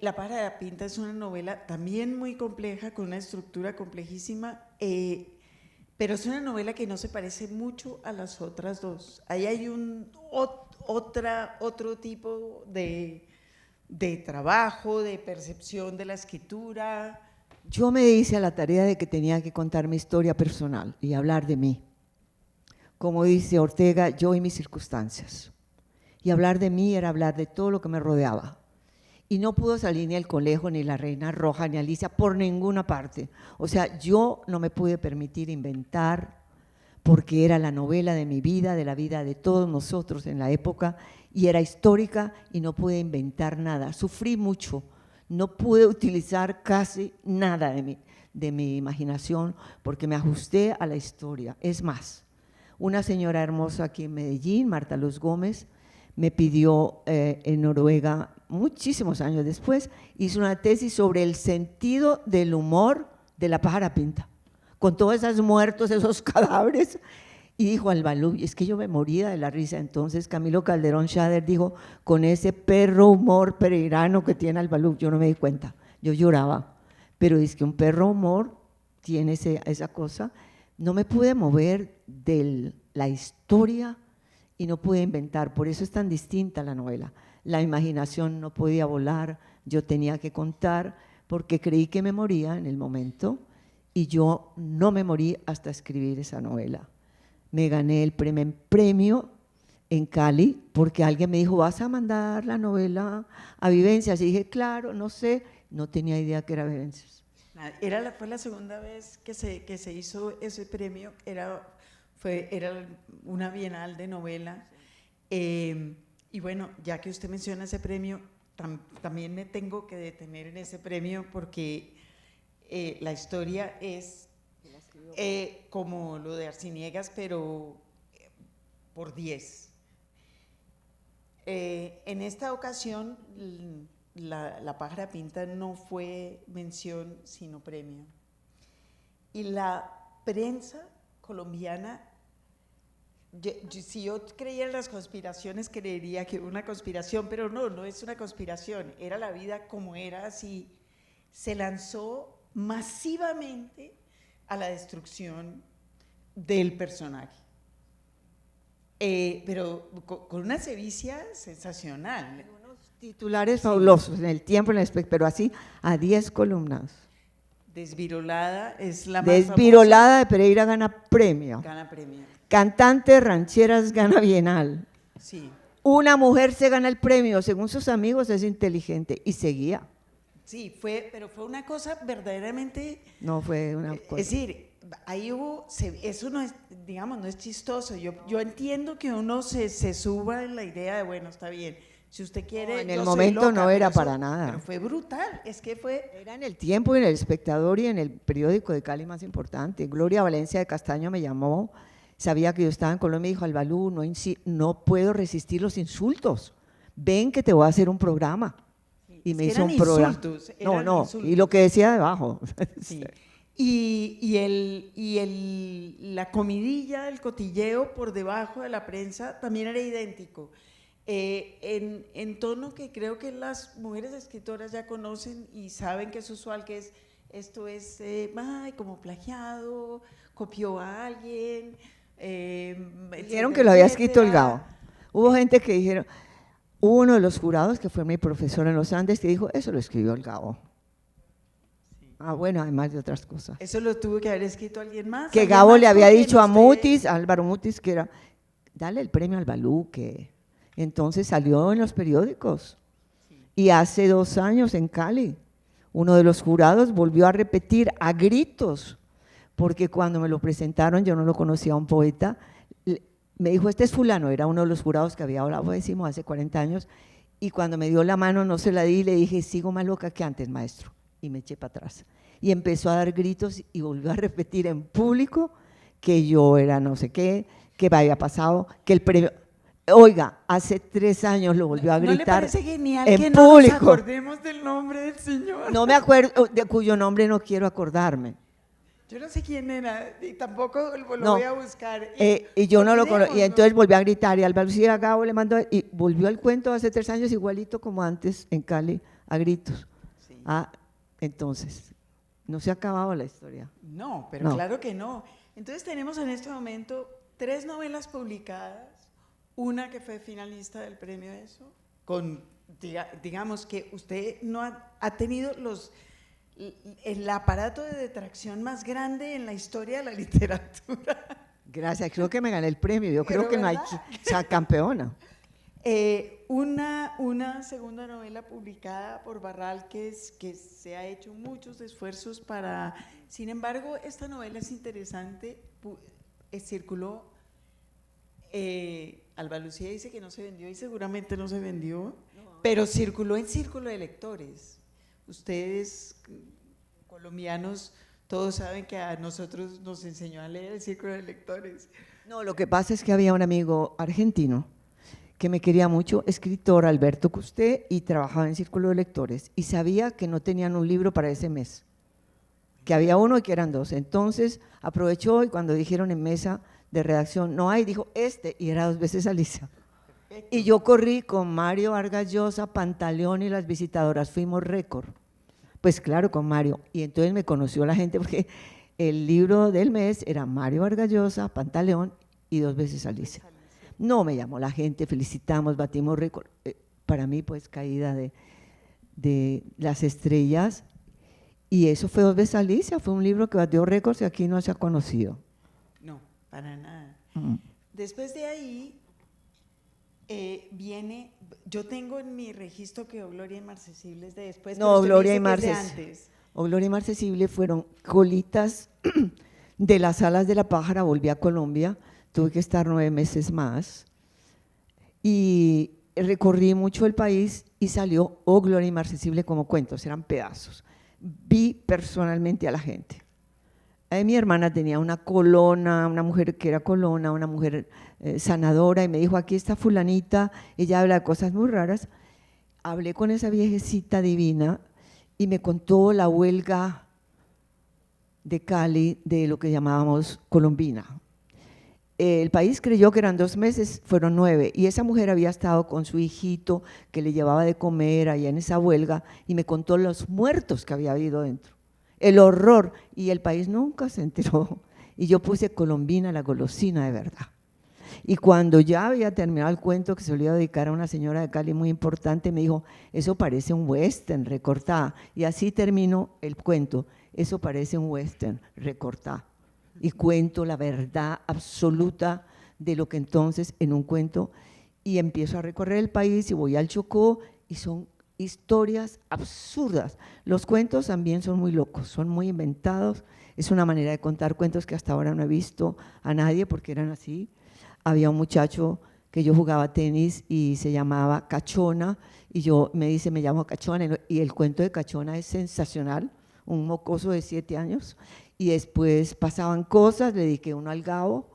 La pájara pinta es una novela también muy compleja, con una estructura complejísima, pero es una novela que no se parece mucho a las otras 2. Ahí hay otro tipo de trabajo, de percepción de la escritura. Yo me hice a la tarea de que tenía que contar mi historia personal y hablar de mí. Como dice Ortega, yo y mis circunstancias. Y hablar de mí era hablar de todo lo que me rodeaba. Y no pudo salir ni El Conejo, ni La Reina Roja, ni Alicia, por ninguna parte. O sea, yo no me pude permitir inventar, porque era la novela de mi vida, de la vida de todos nosotros en la época, y era histórica y no pude inventar nada. Sufrí mucho, no pude utilizar casi nada de mi imaginación porque me ajusté a la historia. Es más, una señora hermosa aquí en Medellín, Marta Luz Gómez, me pidió en Noruega, muchísimos años después, hizo una tesis sobre el sentido del humor de La pájara pinta, con todos esos muertos, esos cadáveres, y dijo al Balú, es que yo me moría de la risa. Entonces Camilo Calderón Schader dijo, con ese perro humor peregrino que tiene al Balú, yo no me di cuenta, yo lloraba, pero es que un perro humor tiene esa cosa. No me pude mover de la historia y no pude inventar, por eso es tan distinta la novela. La imaginación no podía volar, yo tenía que contar, porque creí que me moría en el momento, y yo no me morí hasta escribir esa novela. Me gané el premio en Cali, porque alguien me dijo, ¿vas a mandar la novela a Vivencias? Y dije, claro, no sé, no tenía idea que era Vivencias. Fue la segunda vez que se hizo ese premio, era una bienal de novela, y bueno, ya que usted menciona ese premio, también me tengo que detener en ese premio, porque la historia es como lo de Arciniegas, pero por 10. En esta ocasión, la pájara pinta no fue mención, sino premio. Y la prensa colombiana, si yo creyera en las conspiraciones, creería que era una conspiración, pero no es una conspiración, era la vida como era, así. Se lanzó masivamente a la destrucción del personaje. Pero con una sevicia sensacional. Unos titulares fabulosos en El Tiempo, en el Espectro, pero así a 10 columnas. Desvirolada es la más Desvirolada de Pereira gana premio. Gana premio. Cantante rancheras gana Bienal. Sí. Una mujer se gana el premio, según sus amigos es inteligente, y seguía. Sí, pero fue una cosa verdaderamente… No fue una cosa. Es decir, ahí eso no es, digamos, no es chistoso. Yo entiendo que uno se suba en la idea de, bueno, está bien, si usted quiere… No, en el yo momento soy loca, no era pero para nada. Pero fue brutal, es que fue… Era en El Tiempo, y en El Espectador y en el periódico de Cali más importante. Gloria Valencia de Castaño me llamó, sabía que yo estaba en Colombia y me dijo, Albalú, no puedo resistir los insultos, ven que te voy a hacer un programa. Y me hizo un programa. Insultos. Y lo que decía debajo. Sí. La comidilla, el cotilleo por debajo de la prensa también era idéntico. En tono que creo que las mujeres escritoras ya conocen y saben que es usual, que esto es como plagiado, copió a alguien. Dijeron que lo había escrito el Gao. Hubo gente que dijeron… Hubo uno de los jurados, que fue mi profesor en los Andes, que dijo, eso lo escribió el Gao. Sí. Bueno, además de otras cosas. Eso lo tuvo que haber escrito alguien más. Que Gabo le había dicho a Mutis, a Álvaro Mutis, que era, dale el premio al Balú, que entonces salió en los periódicos. Sí. Y hace 2 años en Cali, uno de los jurados volvió a repetir a gritos, porque cuando me lo presentaron, yo no lo conocía a un poeta, me dijo, este es fulano, era uno de los jurados que había hablado, decimos, hace 40 años, y cuando me dio la mano no se la di y le dije, sigo más loca que antes, maestro, y me eché para atrás. Y empezó a dar gritos y volvió a repetir en público que yo era no sé qué, que me había pasado, que el premio… Oiga, hace 3 años lo volvió a gritar. ¿No le parece genial en que público? No nos acordemos del nombre del señor? No me acuerdo, de cuyo nombre no quiero acordarme. Yo no sé quién era y tampoco lo voy a buscar. Y yo no lo conozco. Y entonces volvió a gritar y Álvaro Gabo le mandó, y volvió el cuento hace 3 años igualito como antes en Cali, a gritos. Sí. Entonces, no se ha acabado la historia. No, pero no. Claro que no. Entonces tenemos en este momento 3 novelas publicadas, una que fue finalista del premio ESO, con, digamos que usted no ha tenido el aparato de detracción más grande en la historia de la literatura. Gracias, creo que me gané el premio, yo creo que ¿verdad? No hay, o sea, campeona. Una segunda novela publicada por Barral que se ha hecho muchos esfuerzos para… Sin embargo, esta novela es interesante, circuló, Alba Lucía dice que no se vendió y seguramente no se vendió, pero circuló en círculo de lectores. Ustedes, colombianos, todos saben que a nosotros nos enseñó a leer el círculo de lectores. No, lo que pasa es que había un amigo argentino que me quería mucho, escritor Alberto Custé, y trabajaba en círculo de lectores, y sabía que no tenían un libro para ese mes, que había uno y que eran 2. Entonces aprovechó y cuando dijeron en mesa de redacción, no hay, dijo y era 2 veces Alicia. Y yo corrí con Mario Vargas Llosa, Pantaleón y las visitadoras, fuimos récord. Pues claro, con Mario. Y entonces me conoció la gente porque el libro del mes era Mario Vargas Llosa, Pantaleón y 2 veces Alicia. No, me llamó la gente, felicitamos, batimos récord. Para mí, pues, caída de las estrellas. Y eso fue 2 veces Alicia, fue un libro que batió récords y aquí no se ha conocido. No, para nada. Después de ahí… viene, yo tengo en mi registro que Gloria y Marcesible es de después. No, Gloria y Marcesible. Gloria y Marcesible fueron colitas de las alas de la pájara, volví a Colombia, tuve que estar 9 meses más y recorrí mucho el país y salió Gloria y Marcesible como cuentos, eran pedazos. Vi personalmente a la gente. Mi hermana tenía una colona, una mujer que era colona, una mujer sanadora, y me dijo, aquí está fulanita, ella habla de cosas muy raras. Hablé con esa viejecita divina y me contó la huelga de Cali de lo que llamábamos Colombina. El país creyó que eran 2 meses, fueron 9, y esa mujer había estado con su hijito que le llevaba de comer allá en esa huelga y me contó los muertos que había habido dentro. El horror, y el país nunca se enteró. y yo puse Colombina, la golosina de verdad. Y cuando ya había terminado el cuento, que se lo iba a dedicar a una señora de Cali muy importante, me dijo, eso parece un western, recortada. Y así terminó el cuento, eso parece un western, recortada. Y cuento la verdad absoluta de lo que entonces en un cuento, y empiezo a recorrer el país y voy al Chocó, y son historias absurdas. Los cuentos también son muy locos, son muy inventados, es una manera de contar cuentos que hasta ahora no he visto a nadie porque eran así. Había un muchacho que yo jugaba tenis y se llamaba Cachona, y me dice, me llamo Cachona, y el cuento de Cachona es sensacional, un mocoso de 7 años, y después pasaban cosas, le dediqué uno al Gabo,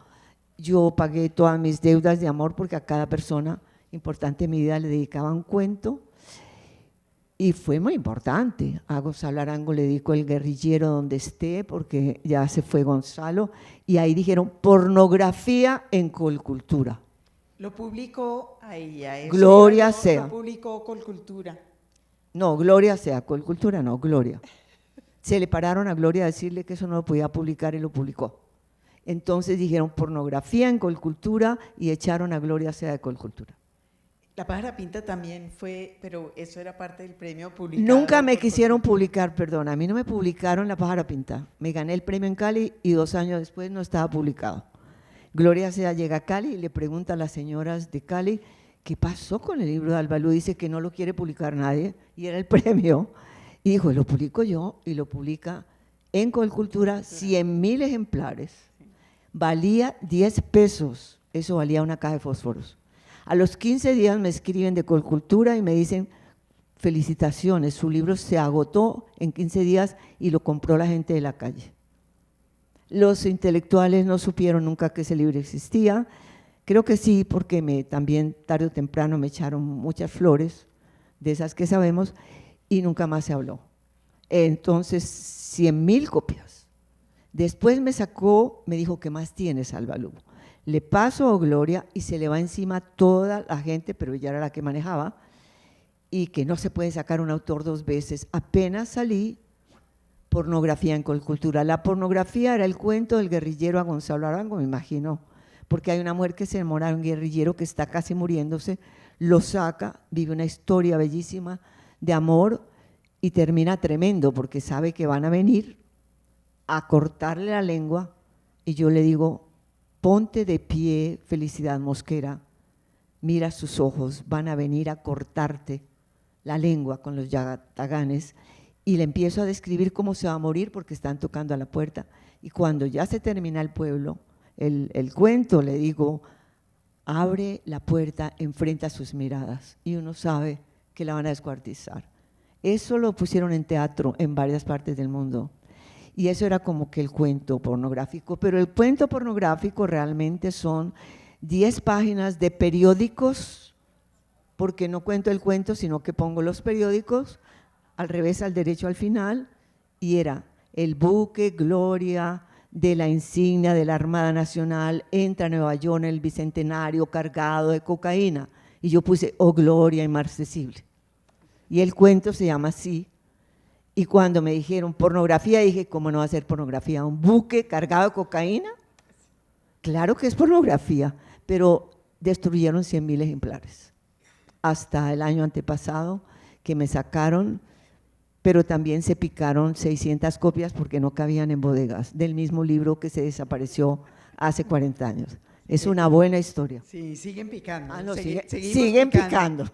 yo pagué todas mis deudas de amor porque a cada persona importante en mi vida le dedicaba un cuento, y fue muy importante. A Gonzalo Arango le dedico El guerrillero donde esté, porque ya se fue Gonzalo, y ahí dijeron pornografía en Colcultura. Lo publicó ahí, a eso Gloria iba yo, sea. Lo publicó Colcultura. No, Gloria sea, Colcultura no, Gloria. Se le pararon a Gloria a decirle que eso no lo podía publicar y lo publicó. Entonces dijeron pornografía en Colcultura y echaron a Gloria sea de Colcultura. La pájara pinta también fue, pero eso era parte del premio publicado. Nunca me quisieron publicar, perdón, a mí no me publicaron La pájara pinta. Me gané el premio en Cali y 2 años después no estaba publicado. Gloria Sea llega a Cali y le pregunta a las señoras de Cali, ¿qué pasó con el libro de Albalú? Dice que no lo quiere publicar nadie y era el premio. Y dijo, lo publico yo, y lo publica en Colcultura, 100.000 ejemplares. Valía 10 pesos, eso valía una caja de fósforos. A los 15 días me escriben de Colcultura y me dicen, felicitaciones, su libro se agotó en 15 días y lo compró la gente de la calle. Los intelectuales no supieron nunca que ese libro existía, creo que sí, porque también tarde o temprano me echaron muchas flores, de esas que sabemos, y nunca más se habló. Entonces, 100.000 copias. Después me dijo, ¿qué más tienes, Albalú? Le paso a Gloria y se le va encima toda la gente, pero ella era la que manejaba, y que no se puede sacar un autor 2 veces. Apenas salí, pornografía en Colcultura. La pornografía era el cuento del guerrillero a Gonzalo Arango, me imagino, porque hay una mujer que se enamora de un guerrillero que está casi muriéndose, lo saca, vive una historia bellísima de amor y termina tremendo porque sabe que van a venir a cortarle la lengua, y yo le digo, ponte de pie, Felicidad Mosquera, mira sus ojos, van a venir a cortarte la lengua con los yataganes, y le empiezo a describir cómo se va a morir porque están tocando a la puerta, y cuando ya se termina el cuento, le digo, abre la puerta, enfrenta sus miradas, y uno sabe que la van a descuartizar. Eso lo pusieron en teatro en varias partes del mundo. Y eso era como que el cuento pornográfico, pero el cuento pornográfico realmente son 10 páginas de periódicos, porque no cuento el cuento, sino que pongo los periódicos, al revés, al derecho, al final, y era el buque Gloria de la insignia de la Armada Nacional, entra a Nueva York en el Bicentenario cargado de cocaína, y yo puse, oh Gloria inmarcesible, y el cuento se llama así. Y cuando me dijeron pornografía, dije, ¿cómo no va a ser pornografía? ¿Un buque cargado de cocaína? Claro que es pornografía, pero destruyeron 100.000 ejemplares. Hasta el año antepasado que me sacaron, pero también se picaron 600 copias porque no cabían en bodegas del mismo libro que se desapareció hace 40 años. Es una buena historia. Sí, siguen picando. No, siguen picando.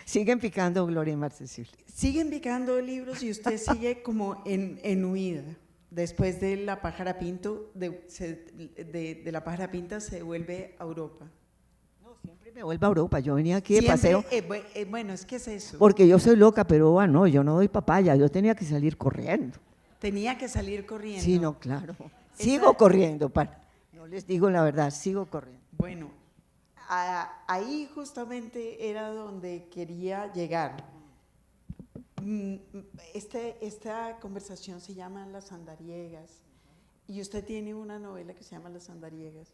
Siguen picando, Gloria Inmarcesible. Siguen picando libros y usted sigue como en huida. Después de La pájara pinto, de La pájara pinta se vuelve a Europa. No, siempre me vuelvo a Europa. Yo venía aquí de paseo. Bueno, es que es eso. Porque yo soy loca, pero no, yo no doy papaya. Yo tenía que salir corriendo. Tenía que salir corriendo. Sí, no, claro. Sigo corriendo, no les digo la verdad, sigo corriendo. Bueno, ahí justamente era donde quería llegar. Esta conversación se llama Las Andariegas, y usted tiene una novela que se llama Las Andariegas,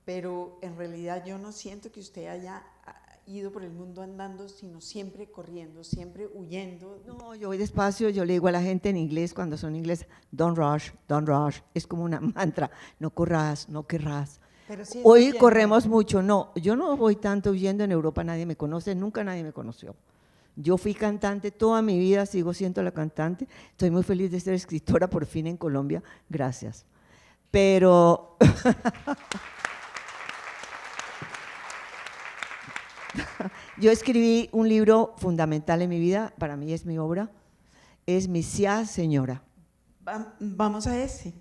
pero en realidad yo no siento que usted haya ido por el mundo andando, sino siempre corriendo, siempre huyendo. No, yo voy despacio, yo le digo a la gente en inglés, cuando son inglés, don't rush, es como una mantra, no corras, no querrás. Pero sí es Hoy huyendo. corremos mucho, no, yo no voy tanto huyendo, en Europa nadie me conoce, nunca nadie me conoció. Yo fui cantante toda mi vida, sigo siendo la cantante, estoy muy feliz de ser escritora por fin en Colombia, gracias. Pero yo escribí un libro fundamental en mi vida, para mí es mi obra, es Misia Señora. Vamos a ese.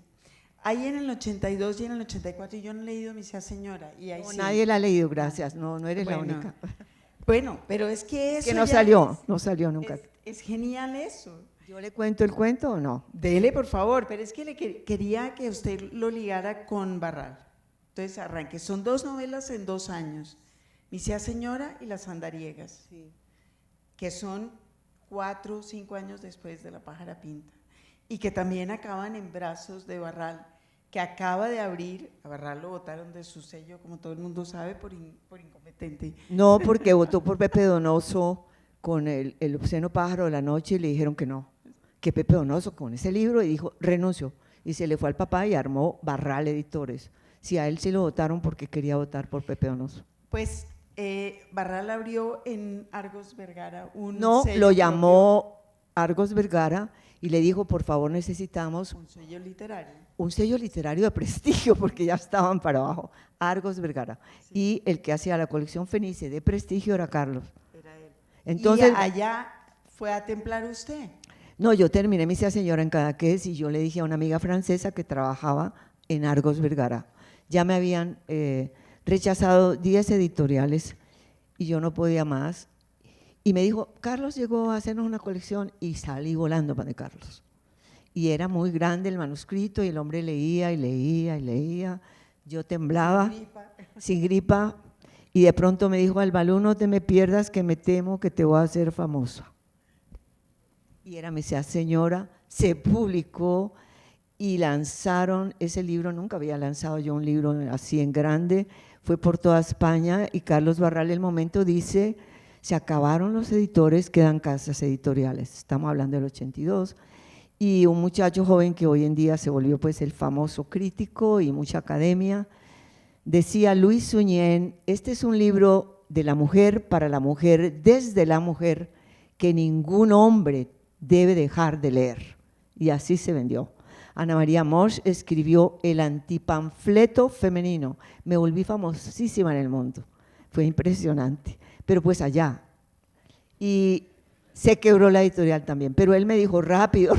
Ahí en el 82 y en el 84 yo no he leído Misia Señora. Y ahí No, sí. nadie la ha leído, gracias, no eres la Bueno, única. Bueno, pero es que eso Que no ya salió nunca. es genial eso. ¿Yo le cuento el cuento o no? Dele, por favor, pero es que quería que usted lo ligara con Barral. Entonces arranque. Son 2 novelas en 2 años. Misia Señora y Las Andariegas, que son 4 o 5 años después de La Pájara Pinta, y que también acaban en brazos de Barral, que acaba de abrir. A Barral lo votaron de su sello, como todo el mundo sabe, por incompetente. No, porque votó por Pepe Donoso con el obsceno pájaro de la noche y le dijeron que no, que Pepe Donoso con ese libro, y dijo renunció, y se le fue al papá y armó Barral Editores. Si a él sí lo votaron porque quería votar por Pepe Donoso. Pues Barral abrió en Argos Vergara un No, sello lo llamó Argos Vergara y le dijo, por favor, necesitamos un sello literario. un sello literario de prestigio, porque ya estaban para abajo, Argos Vergara. Sí. Y el que hacía la colección Fenice de prestigio era Carlos. Era él. Entonces, y allá fue a templar usted. no, yo terminé Misia Señora en Cadaqués y yo le dije a una amiga francesa que trabajaba en Argos Vergara. Ya me habían rechazado 10 editoriales y yo no podía más. Y me dijo, Carlos llegó a hacernos una colección, y salí volando para de Carlos. Y era muy grande el manuscrito y el hombre leía y leía y leía. Yo temblaba, sin gripa, y de pronto me dijo, Albalú, no te me pierdas que me temo que te voy a hacer famosa. Y era Misia Señora, se publicó y lanzaron ese libro. Nunca había lanzado yo un libro así en grande, fue por toda España, y Carlos Barral en el momento dice, se acabaron los editores, quedan casas editoriales, estamos hablando del 82, y un muchacho joven que hoy en día se volvió pues el famoso crítico y mucha academia, decía Luis Suñén, este es un libro de la mujer para la mujer, desde la mujer, que ningún hombre debe dejar de leer, y así se vendió. Ana María Mosch escribió el antipanfleto femenino, me volví famosísima en el mundo, fue impresionante, pero pues allá. Y se quebró la editorial también, pero él me dijo, rápido,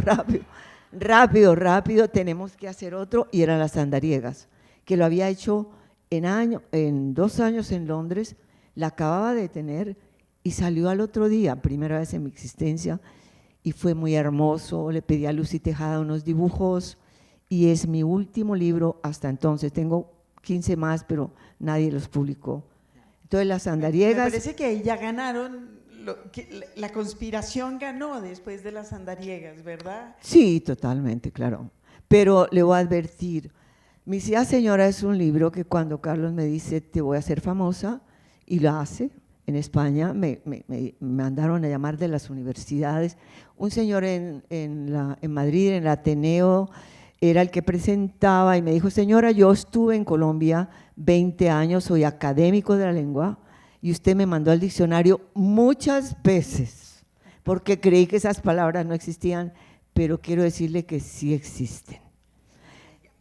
tenemos que hacer otro, y eran Las Andariegas, que lo había hecho en 2 años en Londres, la acababa de tener y salió al otro día, primera vez en mi existencia, y fue muy hermoso. Le pedí a Lucy Tejada unos dibujos y es mi último libro hasta entonces. Tengo 15 más, pero nadie los publicó. Entonces Las Andariegas… Me parece que ahí ya ganaron, la conspiración ganó después de Las Andariegas, ¿verdad? Sí, totalmente, claro. Pero le voy a advertir, Misia Señora es un libro que cuando Carlos me dice te voy a hacer famosa, y lo hace. En España me mandaron a llamar de las universidades. Un señor en Madrid, en el Ateneo, era el que presentaba y me dijo, señora, yo estuve en Colombia 20 años, soy académico de la lengua y usted me mandó al diccionario muchas veces porque creí que esas palabras no existían, pero quiero decirle que sí existen.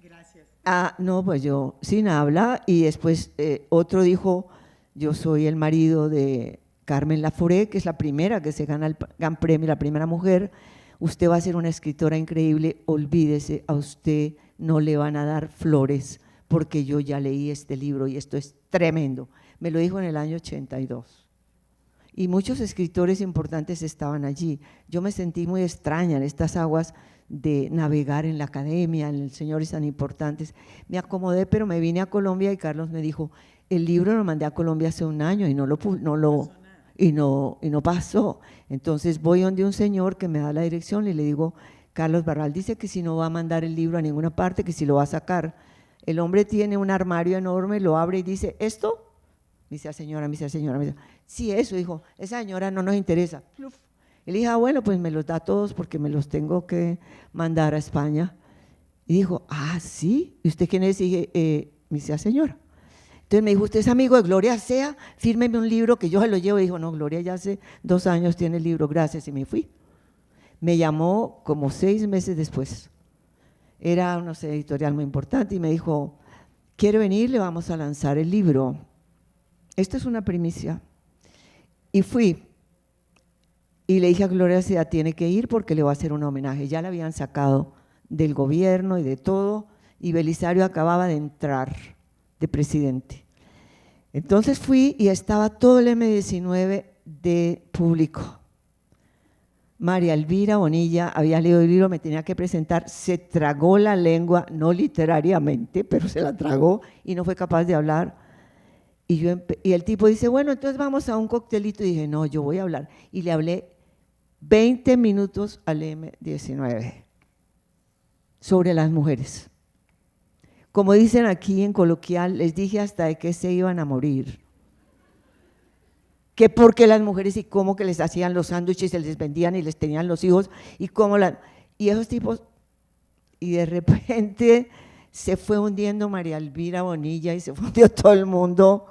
Gracias. Ah, no, pues yo sin habla, y después otro dijo, yo soy el marido de Carmen Laforet, que es la primera que se gana el gran premio, la primera mujer, usted va a ser una escritora increíble, olvídese, a usted no le van a dar flores, porque yo ya leí este libro y esto es tremendo. Me lo dijo en el año 82. Y muchos escritores importantes estaban allí. Yo me sentí muy extraña en estas aguas de navegar en la academia, en señores tan importantes. Me acomodé, pero me vine a Colombia y Carlos me dijo, el libro lo mandé a Colombia hace 1 año y no pasó. Entonces voy donde un señor que me da la dirección y le digo, Carlos Barral dice que si no va a mandar el libro a ninguna parte, que si lo va a sacar. El hombre tiene un armario enorme, lo abre y dice, ¿esto? Me decía, señora, me decía, señora, me decía, sí, eso, dijo, esa señora no nos interesa. Pluf. Y le dije, bueno, pues me los da todos porque me los tengo que mandar a España. Y dijo, sí, ¿y usted quién es? Y dije, me decía, señora. Entonces me dijo, ¿usted es amigo de Gloria Sea? Fírmeme un libro que yo se lo llevo. Y dijo, no, Gloria ya hace 2 años tiene el libro, gracias, y me fui. Me llamó como 6 meses después. Era una editorial muy importante y me dijo, ¿quiere venir? Le vamos a lanzar el libro. Esto es una primicia. Y fui. Y le dije a Gloria Sea, tiene que ir porque le va a hacer un homenaje. Ya la habían sacado del gobierno y de todo, y Belisario acababa de entrar de presidente. Entonces fui y estaba todo el M19 de público. María Elvira Bonilla había leído el libro, me tenía que presentar, se tragó la lengua, no literariamente, pero se la tragó y no fue capaz de hablar. Y el tipo dice, bueno, entonces vamos a un coctelito. Y dije, no, yo voy a hablar. Y le hablé 20 minutos al M19 sobre las mujeres. Como dicen aquí en coloquial, les dije hasta de qué se iban a morir. Que porque las mujeres y cómo que les hacían los sándwiches, se les vendían y les tenían los hijos y esos tipos, y de repente se fue hundiendo María Elvira Bonilla y se hundió todo el mundo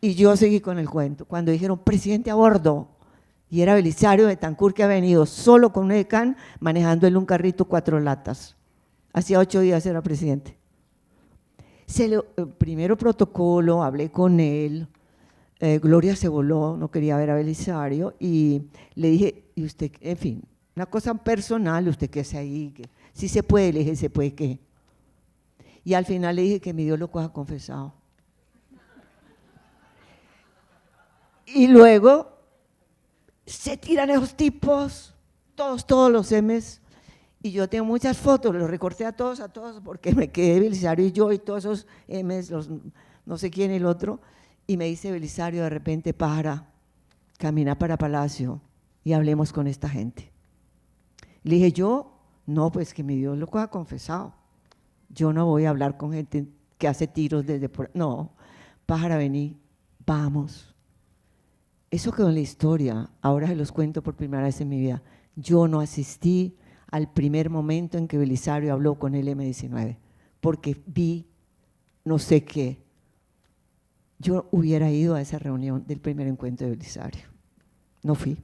y yo seguí con el cuento. Cuando dijeron, presidente a bordo, y era Belisario Betancur que ha venido solo con un edecán manejando en un carrito 4 latas. Hacía 8 días era presidente. Primero protocolo, hablé con él, Gloria se voló, no quería ver a Belisario y le dije, y usted, en fin, una cosa personal, usted qué hace ahí, que si se puede, le dije, ¿se puede qué? Y al final le dije que mi Dios lo coja confesado. Y luego se tiran esos tipos, todos los M's, y yo tengo muchas fotos, los recorté a todos, porque me quedé Belisario y yo y todos esos M's, no sé quién el otro, y me dice Belisario de repente, camina para Palacio y hablemos con esta gente. Le dije yo, no, pues que mi Dios lo coja confesado, yo no voy a hablar con gente que hace tiros desde por… No, Pájara, vení, vamos. Eso quedó en la historia, ahora se los cuento por primera vez en mi vida. Yo no asistí al primer momento en que Belisario habló con el M19, porque vi no sé qué. Yo hubiera ido a esa reunión del primer encuentro de Belisario. No fui.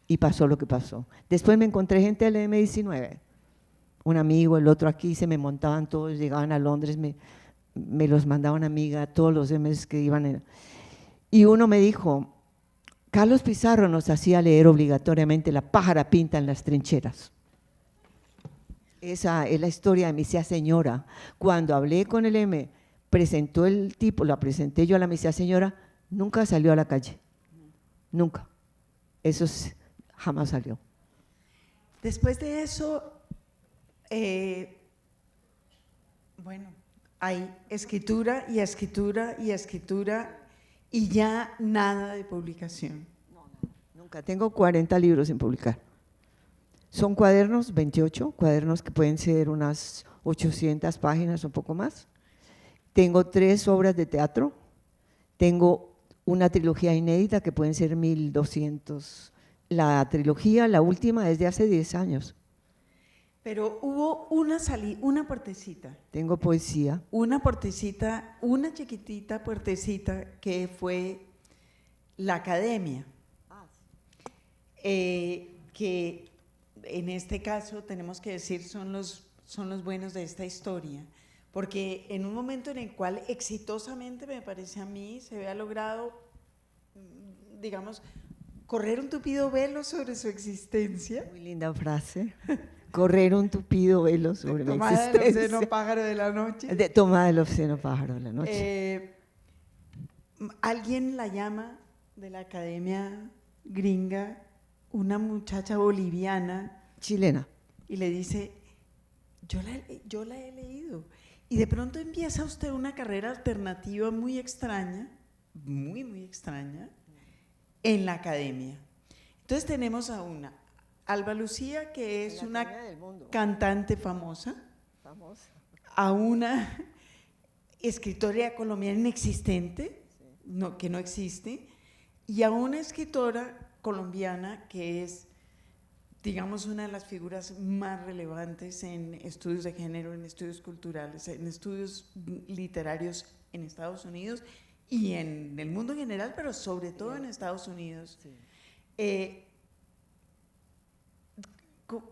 Y pasó lo que pasó. Después me encontré gente del M19, un amigo, el otro aquí, se me montaban todos, llegaban a Londres, me los mandaban amiga, todos los M's que iban. Y uno me dijo, Carlos Pizarro nos hacía leer obligatoriamente La pájara pinta en las trincheras. Esa es la historia de mi señora. Cuando hablé con el M, presentó el tipo, la presenté yo a la misia señora, nunca salió a la calle, nunca. Eso jamás salió. Después de eso, bueno, hay escritura y escritura y escritura y ya nada de publicación. No, nunca. Tengo 40 libros sin publicar. Son cuadernos, 28 cuadernos que pueden ser unas 800 páginas, un poco más. Tengo 3 obras de teatro, tengo una trilogía inédita que pueden ser 1200. La trilogía, la última, es de hace 10 años. Pero hubo una puertecita. Tengo poesía. Una puertecita, una chiquitita puertecita que fue la academia. Que en este caso tenemos que decir son los buenos de esta historia. Porque en un momento en el cual exitosamente, me parece a mí, se había logrado, digamos, correr un tupido velo sobre su existencia. Muy linda frase. Correr un tupido velo sobre la existencia. Tomada del obsceno pájaro de la noche. Tomada del obsceno pájaro de la noche. Alguien la llama de la academia gringa, una muchacha boliviana. Chilena. Y le dice, yo la he leído. Y de pronto empieza usted una carrera alternativa muy extraña, muy, muy extraña, en la academia. Entonces tenemos a una Alba Lucía, que es una cantante famosa, a una escritora colombiana inexistente, que no existe, y a una escritora colombiana que es, digamos, una de las figuras más relevantes en estudios de género, en estudios culturales, en estudios literarios en Estados Unidos y en el mundo en general, pero sobre todo en Estados Unidos. Sí.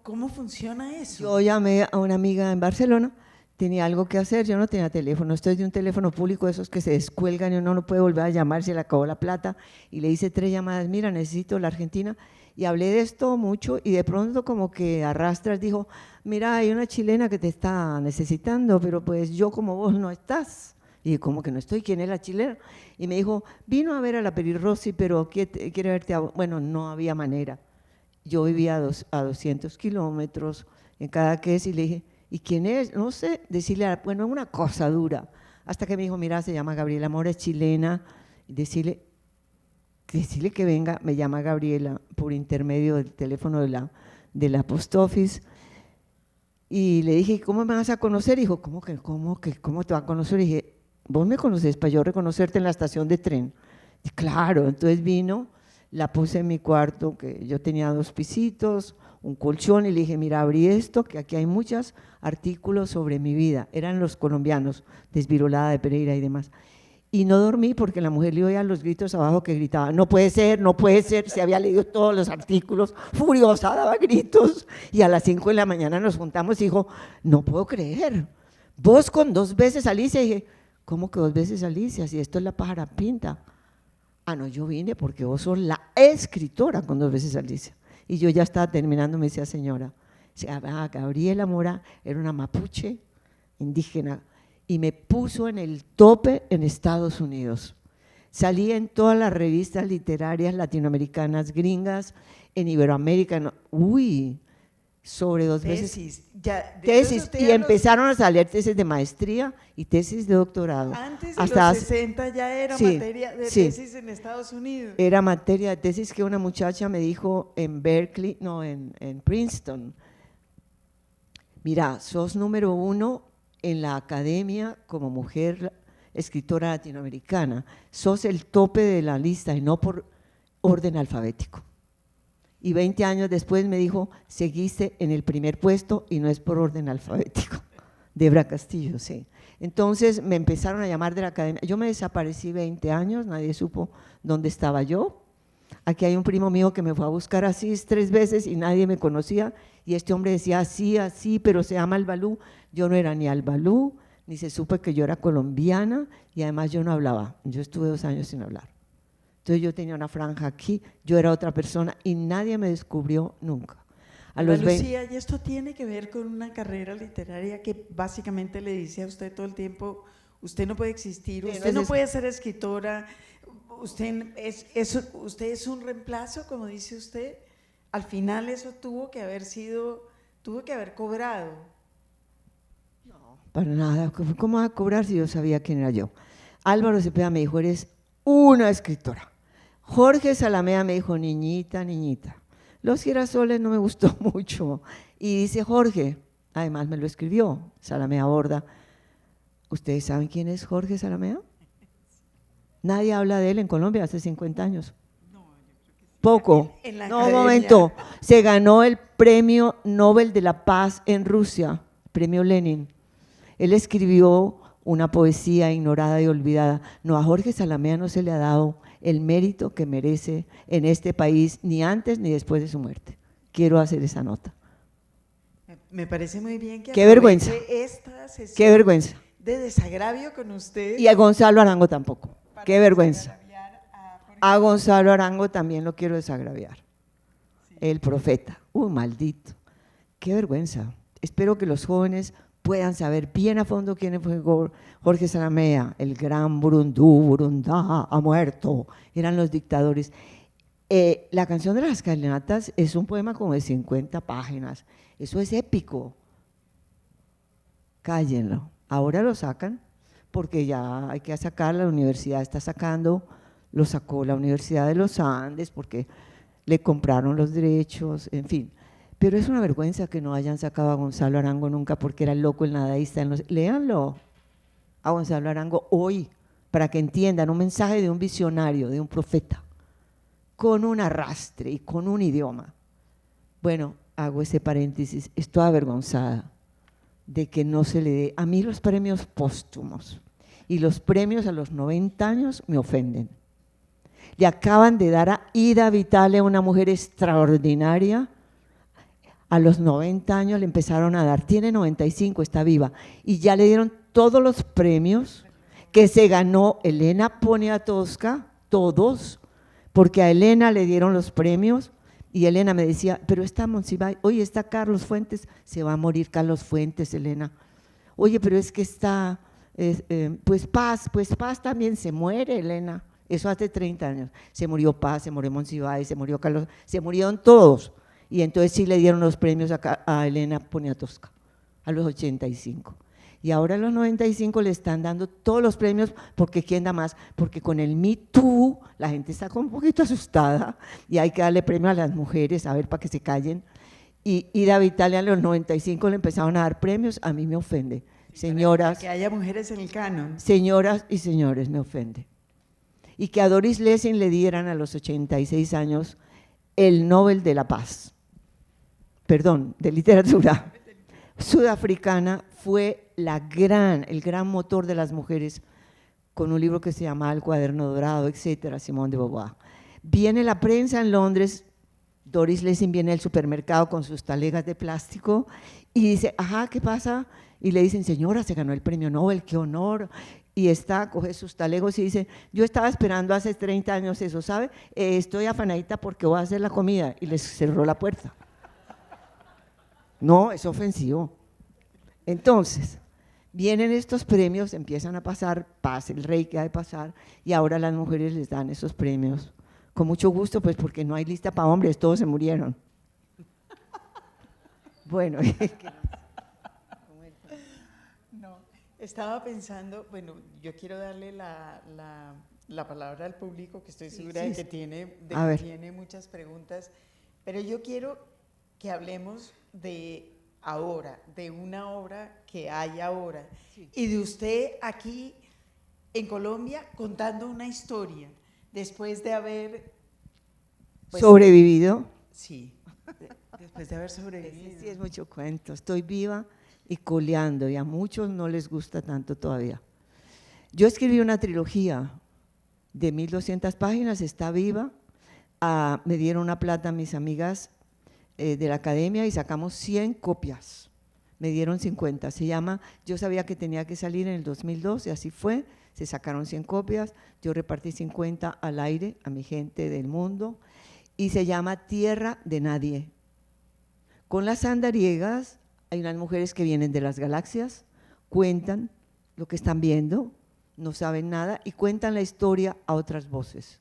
¿Cómo funciona eso? Yo llamé a una amiga en Barcelona, tenía algo que hacer, yo no tenía teléfono, estoy de un teléfono público, esos que se descuelgan y uno no puede volver a llamar, se le acabó la plata, y le hice 3 llamadas, mira, necesito la Argentina, y hablé de esto mucho, y de pronto como que arrastras, dijo, mira, hay una chilena que te está necesitando, pero pues yo como vos no estás. Y como que no estoy, ¿quién es la chilena? Y me dijo, vino a ver a la Peri Rossi, pero quiere verte a vos. Bueno, no había manera. Yo vivía a 200 kilómetros en Cadaqués y le dije, ¿y quién es? No sé, decirle, bueno, una cosa dura. Hasta que me dijo, mira, se llama Gabriela Mora, es chilena, y decirle que venga, me llama Gabriela por intermedio del teléfono de la post office. Y le dije, ¿cómo me vas a conocer? Y dijo, ¿cómo te va a conocer? Y dije, vos me conoces para yo reconocerte en la estación de tren. Y claro, entonces vino, la puse en mi cuarto, que yo tenía 2 pisitos, un colchón, y le dije, mira, abrí esto, que aquí hay muchos artículos sobre mi vida, eran los colombianos, Desvirolada de Pereira y demás. Y no dormí porque la mujer le oía los gritos abajo que gritaba, no puede ser, no puede ser, se había leído todos los artículos, furiosa, daba gritos, y a las 5 de la mañana nos juntamos y dijo, no puedo creer, vos con 2 veces Alicia. Y dije, ¿cómo que 2 veces Alicia? Si esto es la pájara pinta. Ah, no, yo vine porque vos sos la escritora con 2 veces Alicia. Y yo ya estaba terminando, me decía, señora, Gabriela Mora era una mapuche indígena y me puso en el tope en Estados Unidos. Salí en todas las revistas literarias latinoamericanas, gringas, en Iberoamérica, sobre 2 veces. Tesis, y empezaron a salir tesis de maestría y tesis de doctorado. Antes de los 60 ya era materia de tesis en Estados Unidos. Era materia de tesis que una muchacha me dijo en Berkeley, no, en Princeton. Mira, sos número 1 en la academia como mujer escritora latinoamericana. Sos el tope de la lista y no por orden alfabético. Y 20 años después me dijo, seguiste en el primer puesto y no es por orden alfabético. Debra Castillo, sí. Entonces me empezaron a llamar de la academia. Yo me desaparecí 20 años, nadie supo dónde estaba yo. Aquí hay un primo mío que me fue a buscar así 3 veces y nadie me conocía. Y este hombre decía así, pero se llama Albalú. Yo no era ni Albalú, ni se supo que yo era colombiana y además yo no hablaba. Yo estuve 2 años sin hablar. Entonces yo tenía una franja aquí, yo era otra persona y nadie me descubrió nunca. Lucía, y esto tiene que ver con una carrera literaria que básicamente le dice a usted todo el tiempo, usted no puede existir, usted no puede ser escritora, usted es un reemplazo, como dice usted. Al final eso tuvo que haber cobrado. No, para nada. ¿Cómo va a cobrar si yo sabía quién era yo? Álvaro Cepeda me dijo, eres una escritora. Jorge Salamea me dijo, niñita. Los girasoles no me gustó mucho. Y dice Jorge, además me lo escribió, Salamea Borda. ¿Ustedes saben quién es Jorge Salamea? Nadie habla de él en Colombia hace 50 años. Poco. No, un momento. Se ganó el premio Nobel de la Paz en Rusia, premio Lenin. Él escribió una poesía ignorada y olvidada. No, a Jorge Salamea no se le ha dado el mérito que merece en este país, ni antes ni después de su muerte. Quiero hacer esa nota. Me parece muy bien que qué vergüenza. Esta sesión qué vergüenza. De desagravio con usted. Y a Gonzalo Arango tampoco. Qué vergüenza. A Gonzalo Arango también lo quiero desagraviar. Sí. El profeta. Maldito. Qué vergüenza. Espero que los jóvenes puedan saber bien a fondo quién fue Jorge Salamea, el gran Burundá ha muerto, eran los dictadores. La canción de las escalinatas es un poema como de 50 páginas, eso es épico. Cállenlo, ahora lo sacan porque ya hay que sacar, la universidad está sacando, lo sacó la Universidad de los Andes porque le compraron los derechos, en fin. Pero es una vergüenza que no hayan sacado a Gonzalo Arango nunca porque era el loco, el nadaísta. Léanlo a Gonzalo Arango hoy, para que entiendan, un mensaje de un visionario, de un profeta, con un arrastre y con un idioma. Bueno, hago ese paréntesis, estoy avergonzada de que no se le dé a mí los premios póstumos, y los premios a los 90 años me ofenden. Le acaban de dar a Ida Vitale, una mujer extraordinaria, a los 90 años le empezaron a dar, tiene 95, está viva, y ya le dieron todos los premios que se ganó Elena Poniatowska, todos, porque a Elena le dieron los premios, y Elena me decía, pero está Monsiváis, oye, está Carlos Fuentes, se va a morir Carlos Fuentes, Elena. Oye, pero es que está, pues Paz también se muere, Elena. Eso hace 30 años. Se murió Paz, se murió Monsiváis, se murió Carlos, se murieron todos. Y entonces sí le dieron los premios a Elena Poniatowska, a los 85. Y ahora a los 95 le están dando todos los premios, porque ¿quién da más? Porque con el Me Too la gente está como un poquito asustada y hay que darle premio a las mujeres, a ver, para que se callen. Y Ida Vitale a los 95 le empezaron a dar premios, a mí me ofende. Señoras, que haya mujeres en el canon. Señoras y señores, me ofende. Y que a Doris Lessing le dieran a los 86 años el Nobel de la Paz, perdón, de literatura. Sudafricana, fue el gran motor de las mujeres, con un libro que se llama El Cuaderno Dorado, etcétera, Simone de Beauvoir. Viene la prensa en Londres, Doris Lessing viene al supermercado con sus talegas de plástico y dice, ajá, ¿qué pasa? Y le dicen, señora, se ganó el premio Nobel, qué honor. Y coge sus talegos y dice, yo estaba esperando hace 30 años eso, ¿sabe? Estoy afanadita porque voy a hacer la comida, y les cerró la puerta. No, es ofensivo. Entonces, vienen estos premios, empiezan a pasar, pasa el rey que ha de pasar, y ahora las mujeres les dan esos premios. Con mucho gusto, pues porque no hay lista para hombres, todos se murieron. Bueno. No, estaba pensando, bueno, yo quiero darle la palabra al público, que estoy segura de que tiene muchas preguntas, pero yo quiero que hablemos de ahora, de una obra que hay ahora, sí, y de usted aquí en Colombia contando una historia, después de haber… Pues, sobrevivido. Sí, después de haber sobrevivido. Sí, es mucho cuento, estoy viva y coleando, y a muchos no les gusta tanto todavía. Yo escribí una trilogía de 1200 páginas, está viva, me dieron una plata a mis amigas de la academia y sacamos 100 copias, me dieron 50, se llama Yo sabía que tenía que salir en el 2002 y así fue, se sacaron 100 copias, yo repartí 50 al aire a mi gente del mundo y se llama Tierra de Nadie. Con las andariegas hay unas mujeres que vienen de las galaxias, cuentan lo que están viendo, no saben nada y cuentan la historia a otras voces.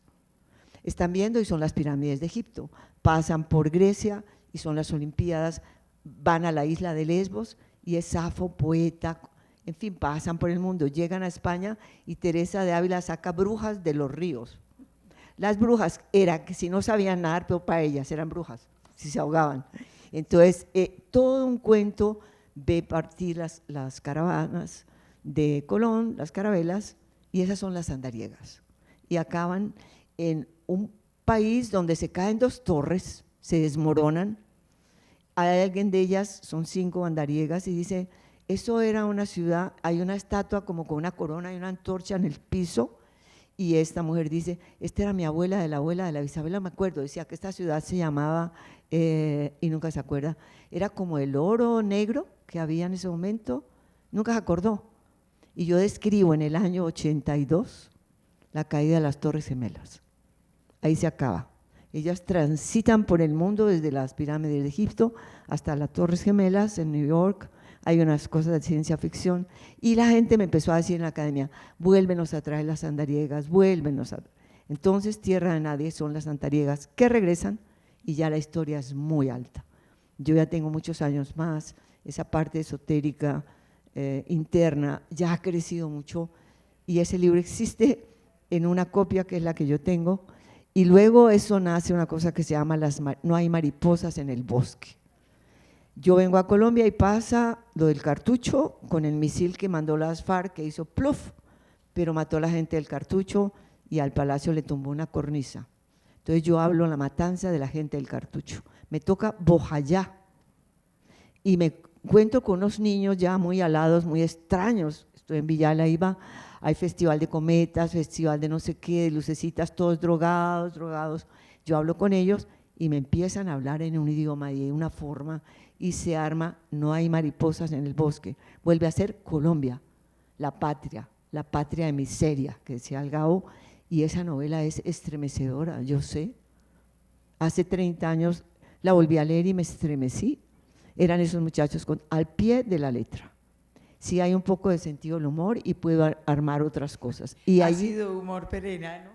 Están viendo y son las pirámides de Egipto, pasan por Grecia y son las Olimpiadas, van a la isla de Lesbos y es Safo, poeta, en fin, pasan por el mundo, llegan a España y Teresa de Ávila saca brujas de los ríos. Las brujas era que si no sabían nadar, pero para ellas eran brujas, si se ahogaban. Entonces, todo un cuento ve partir las caravanas de Colón, las carabelas, y esas son las andariegas. Y acaban en un país donde se caen 2 torres, se desmoronan. Hay alguien de ellas, son 5 andariegas, y dice, eso era una ciudad, hay una estatua como con una corona y una antorcha en el piso, y esta mujer dice, esta era mi abuela de la bisabuela, me acuerdo, decía que esta ciudad se llamaba, y nunca se acuerda, era como el oro negro que había en ese momento, nunca se acordó. Y yo describo en el año 82 la caída de las Torres Gemelas, ahí se acaba. Ellas transitan por el mundo desde las pirámides de Egipto hasta las Torres Gemelas en New York, hay unas cosas de ciencia ficción, y la gente me empezó a decir en la academia, vuélvenos a traer las andariegas, vuélvenos a… Entonces, Tierra de Nadie son las andariegas que regresan y ya la historia es muy alta. Yo ya tengo muchos años más, esa parte esotérica interna ya ha crecido mucho y ese libro existe en una copia que es la que yo tengo, y luego eso nace una cosa que se llama No hay mariposas en el bosque. Yo vengo a Colombia y pasa lo del cartucho con el misil que mandó las FARC, que hizo pluf, pero mató a la gente del Cartucho y al palacio le tumbó una cornisa. Entonces yo hablo la matanza de la gente del Cartucho. Me toca Bojayá y me cuento con unos niños ya muy alados, muy extraños. Estoy en Villala, iba, hay festival de cometas, festival de no sé qué, de lucecitas, todos drogados. Yo hablo con ellos y me empiezan a hablar en un idioma y de una forma y se arma, no hay mariposas en el bosque. Vuelve a ser Colombia, la patria de miseria, que decía Algao, y esa novela es estremecedora, yo sé. Hace 30 años la volví a leer y me estremecí. Eran esos muchachos al pie de la letra. Sí hay un poco de sentido del humor y puedo armar otras cosas. Y ¿Ha ahí, sido humor pereirano?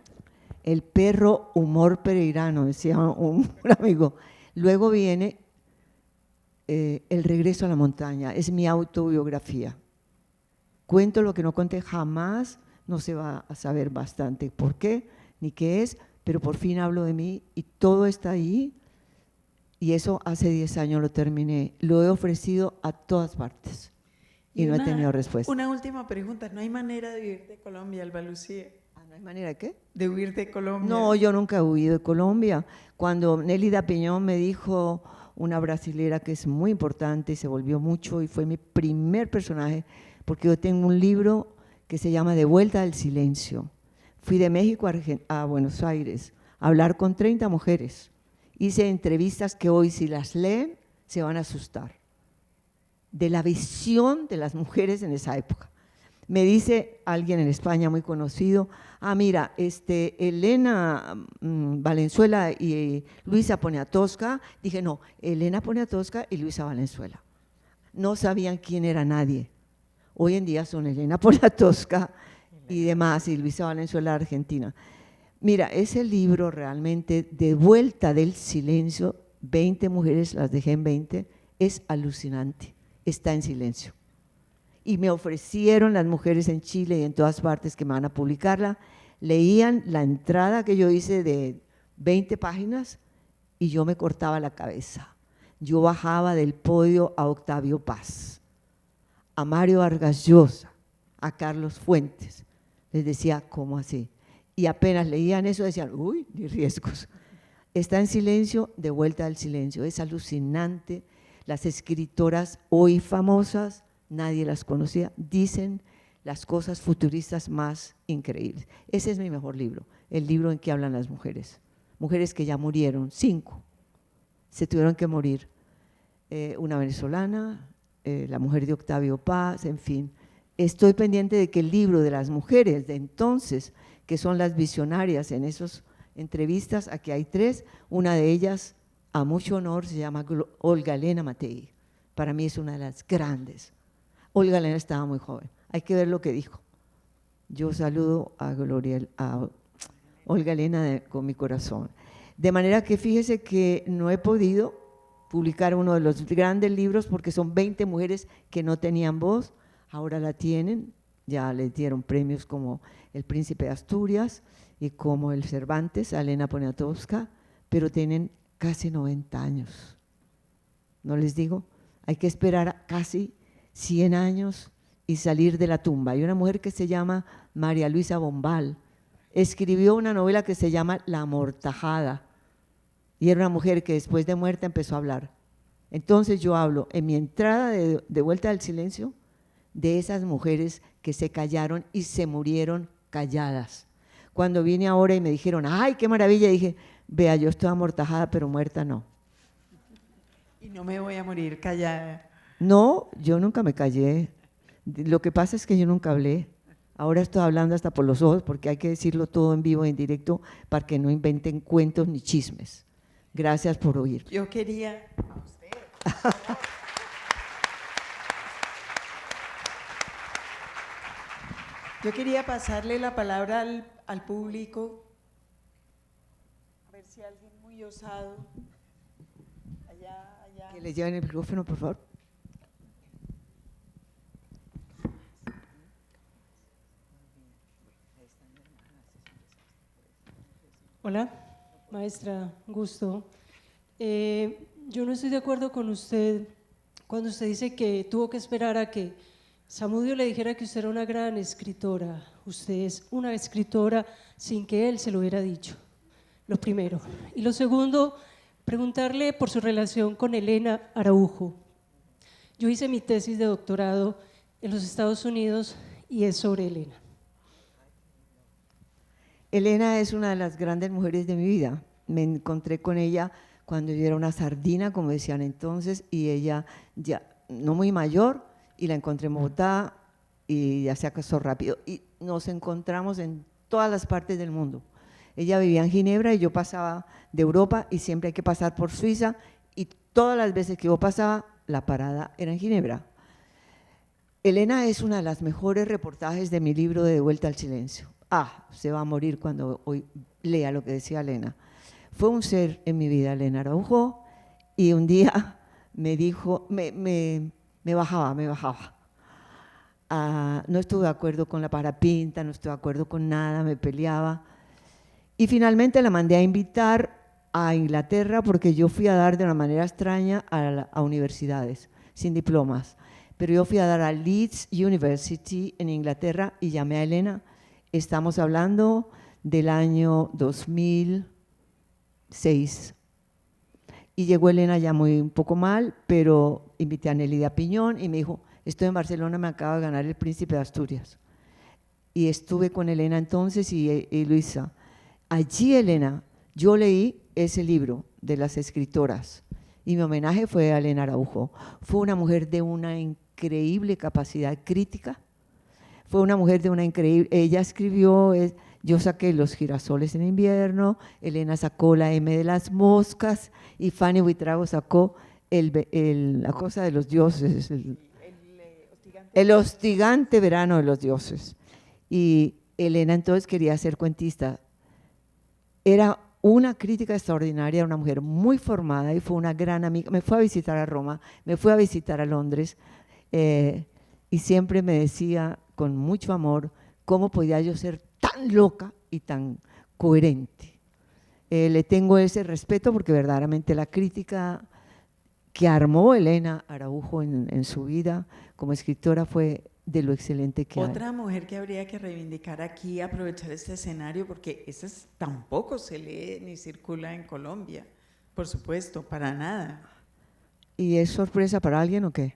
el perro humor pereirano, decía un amigo. Luego viene El regreso a la montaña, es mi autobiografía. Cuento lo que no conté jamás, no se va a saber bastante por qué ni qué es, pero por fin hablo de mí y todo está ahí. Y eso hace 10 años lo terminé, lo he ofrecido a todas partes y no he tenido respuesta. Una última pregunta, ¿no hay manera de huir de Colombia, Alba Lucía? ¿No hay manera de qué? ¿De huir de Colombia? No, yo nunca he huido de Colombia. Cuando Nélida Piñón me dijo, una brasilera que es muy importante y se volvió mucho y fue mi primer personaje, porque yo tengo un libro que se llama De vuelta al silencio. Fui de México a Buenos Aires a hablar con 30 mujeres. Hice entrevistas que hoy si las leen se van a asustar, de la visión de las mujeres en esa época. Me dice alguien en España muy conocido, mira, Elena Valenzuela y Luisa Poniatowska. Dije, no, Elena Poniatowska y Luisa Valenzuela. No sabían quién era nadie. Hoy en día son Elena Poniatowska y demás, y Luisa Valenzuela Argentina. Mira, ese libro realmente, De vuelta del silencio, 20 mujeres, las dejé en 20, es alucinante, está en silencio. Y me ofrecieron las mujeres en Chile y en todas partes que me van a publicarla, leían la entrada que yo hice de 20 páginas y yo me cortaba la cabeza. Yo bajaba del podio a Octavio Paz, a Mario Vargas Llosa, a Carlos Fuentes. Les decía, ¿cómo así? Y apenas leían eso decían, uy, ni riesgos. Está en silencio, De vuelta al silencio. Es alucinante. Las escritoras hoy famosas, nadie las conocía, dicen las cosas futuristas más increíbles. Ese es mi mejor libro, el libro en que hablan las mujeres. Mujeres que ya murieron, 5, se tuvieron que morir. Una venezolana, la mujer de Octavio Paz, en fin. Estoy pendiente de que el libro de las mujeres de entonces, que son las visionarias en esas entrevistas, aquí hay 3, una de ellas, a mucho honor, se llama Olga Elena Matei. Para mí es una de las grandes. Olga Elena estaba muy joven, hay que ver lo que dijo. Yo saludo a Olga Elena con mi corazón. De manera que fíjese que no he podido publicar uno de los grandes libros porque son 20 mujeres que no tenían voz, ahora la tienen, ya les dieron premios como el Príncipe de Asturias y como el Cervantes, a Elena Poniatowska, pero tienen casi 90 años. ¿No les digo? Hay que esperar casi 100 años y salir de la tumba. Hay una mujer que se llama María Luisa Bombal, escribió una novela que se llama La Amortajada y era una mujer que después de muerta empezó a hablar. Entonces yo hablo en mi entrada de vuelta al silencio de esas mujeres que se callaron y se murieron calladas. Cuando vine ahora y me dijeron, ¡ay, qué maravilla! Dije, vea, yo estoy amortajada, pero muerta no. Y no me voy a morir callada. No, yo nunca me callé. Lo que pasa es que yo nunca hablé. Ahora estoy hablando hasta por los ojos porque hay que decirlo todo en vivo, en directo, para que no inventen cuentos ni chismes. Gracias por oír. Yo quería… Yo quería pasarle la palabra al público, a ver si alguien muy osado, allá. Que le lleven el micrófono, por favor. Hola, maestra, gusto. Yo no estoy de acuerdo con usted cuando usted dice que tuvo que esperar a que Zamudio le dijera que usted era una gran escritora usted es una escritora sin que él se lo hubiera dicho, lo primero. Y lo segundo, preguntarle por su relación con Elena Araujo. Yo hice mi tesis de doctorado en los Estados Unidos y es sobre Elena. Elena es una de las grandes mujeres de mi vida. Me encontré con ella cuando yo era una sardina, como decían entonces, y ella ya no muy mayor, y la encontré en Bogotá y ya se casó rápido. Y nos encontramos en todas las partes del mundo. Ella vivía en Ginebra y yo pasaba de Europa y siempre hay que pasar por Suiza y todas las veces que yo pasaba, la parada era en Ginebra. Elena es una de las mejores reportajes de mi libro de Vuelta al Silencio. Se va a morir cuando hoy lea lo que decía Elena. Fue un ser en mi vida, Elena Araujo, y un día me dijo, me bajaba. No estuve de acuerdo con la parapinta, no estuve de acuerdo con nada, me peleaba. Y finalmente la mandé a invitar a Inglaterra porque yo fui a dar de una manera extraña a universidades, sin diplomas. Pero yo fui a dar a Leeds University en Inglaterra y llamé a Elena. Estamos hablando del año 2006. Y llegó Elena ya un poco mal, pero invité a Nelida Piñón y me dijo, estoy en Barcelona, me acaba de ganar el Príncipe de Asturias. Y estuve con Elena entonces y Luisa. Allí, Elena, yo leí ese libro de las escritoras y mi homenaje fue a Elena Araujo. Fue una mujer de una increíble capacidad crítica, fue una mujer de una increíble… Ella escribió… Yo saqué Los girasoles en invierno, Elena sacó La M de las moscas y Fanny Buitrago sacó la cosa de los dioses, el hostigante verano de los dioses. Y Elena entonces quería ser cuentista. Era una crítica extraordinaria, una mujer muy formada y fue una gran amiga. Me fue a visitar a Roma, me fue a visitar a Londres y siempre me decía con mucho amor cómo podía yo ser tan loca y tan coherente. Le tengo ese respeto porque verdaderamente la crítica que armó Elena Araujo en su vida como escritora fue de lo excelente que Otra mujer que habría que reivindicar aquí, aprovechar este escenario, porque esa tampoco se lee ni circula en Colombia, por supuesto, para nada. ¿Y es sorpresa para alguien o qué?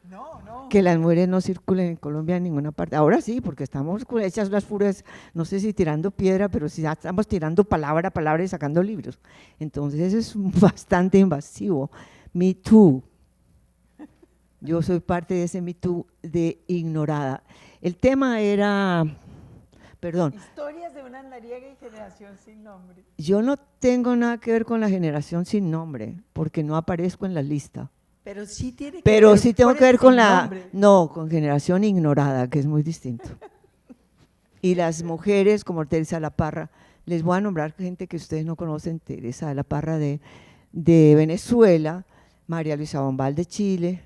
No. Que las mujeres no circulen en Colombia en ninguna parte. Ahora sí, porque estamos hechas las furias, no sé si tirando piedra, pero sí estamos tirando palabra a palabra y sacando libros. Entonces eso es bastante invasivo. Me Too. Yo soy parte de ese Me Too de ignorada. El tema era… Perdón. Historias de una andariega y generación sin nombre. Yo no tengo nada que ver con la generación sin nombre, porque no aparezco en la lista. Pero sí tiene que Pero ver sí tengo con que ver el con sin la… nombre. No, con generación ignorada, que es muy distinto. Y las mujeres como Teresa de la Parra, les voy a nombrar gente que ustedes no conocen, Teresa de la Parra de Venezuela, María Luisa Bombal de Chile,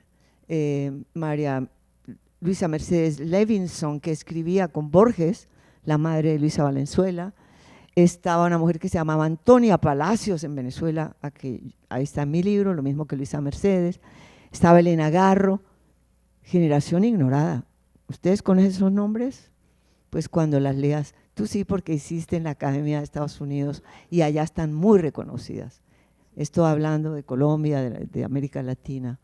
María Luisa Mercedes Levinson, que escribía con Borges, la madre de Luisa Valenzuela. Estaba una mujer que se llamaba Antonia Palacios en Venezuela, ahí está en mi libro, lo mismo que Luisa Mercedes. Estaba Elena Garro, generación ignorada. ¿Ustedes conocen esos nombres? Pues cuando las leas, tú sí, porque hiciste en la Academia de Estados Unidos y allá están muy reconocidas. Estoy hablando de Colombia, de América Latina.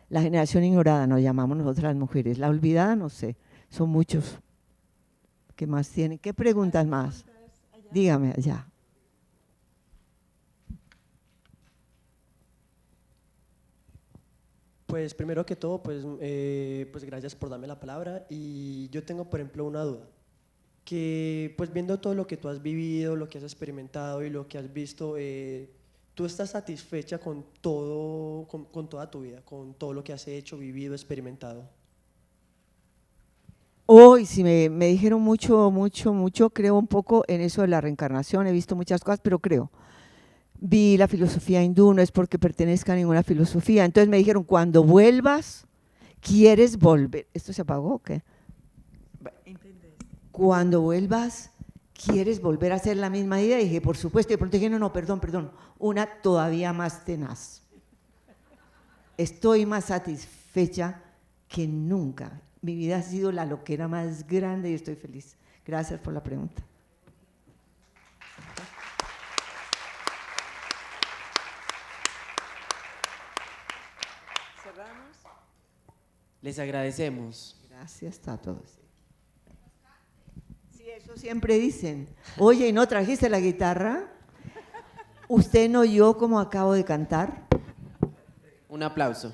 La generación ignorada nos llamamos nosotras las mujeres, la olvidada no sé, son muchos. ¿Qué más tienen? ¿Qué preguntas más? Dígame allá. Pues primero que todo, pues gracias por darme la palabra y yo tengo, por ejemplo, una duda, que pues viendo todo lo que tú has vivido, lo que has experimentado y lo que has visto, ¿tú estás satisfecha con todo, con toda tu vida, con todo lo que has hecho, vivido, experimentado? Hoy sí me dijeron mucho, creo un poco en eso de la reencarnación, he visto muchas cosas, pero creo. Vi la filosofía hindú, no es porque pertenezca a ninguna filosofía, entonces me dijeron, cuando vuelvas, ¿quieres volver? ¿Esto se apagó o qué? Cuando vuelvas, ¿quieres volver a hacer la misma idea? Y dije, por supuesto, y de pronto dije, no, perdón, una todavía más tenaz. Estoy más satisfecha que nunca. mi vida ha sido la loquera más grande y estoy feliz. Gracias por la pregunta. ¿Cerramos? Les agradecemos. Gracias a todos. Sí, eso siempre dicen. Oye, ¿y no trajiste la guitarra? ¿Usted no oyó cómo acabo de cantar? Un aplauso.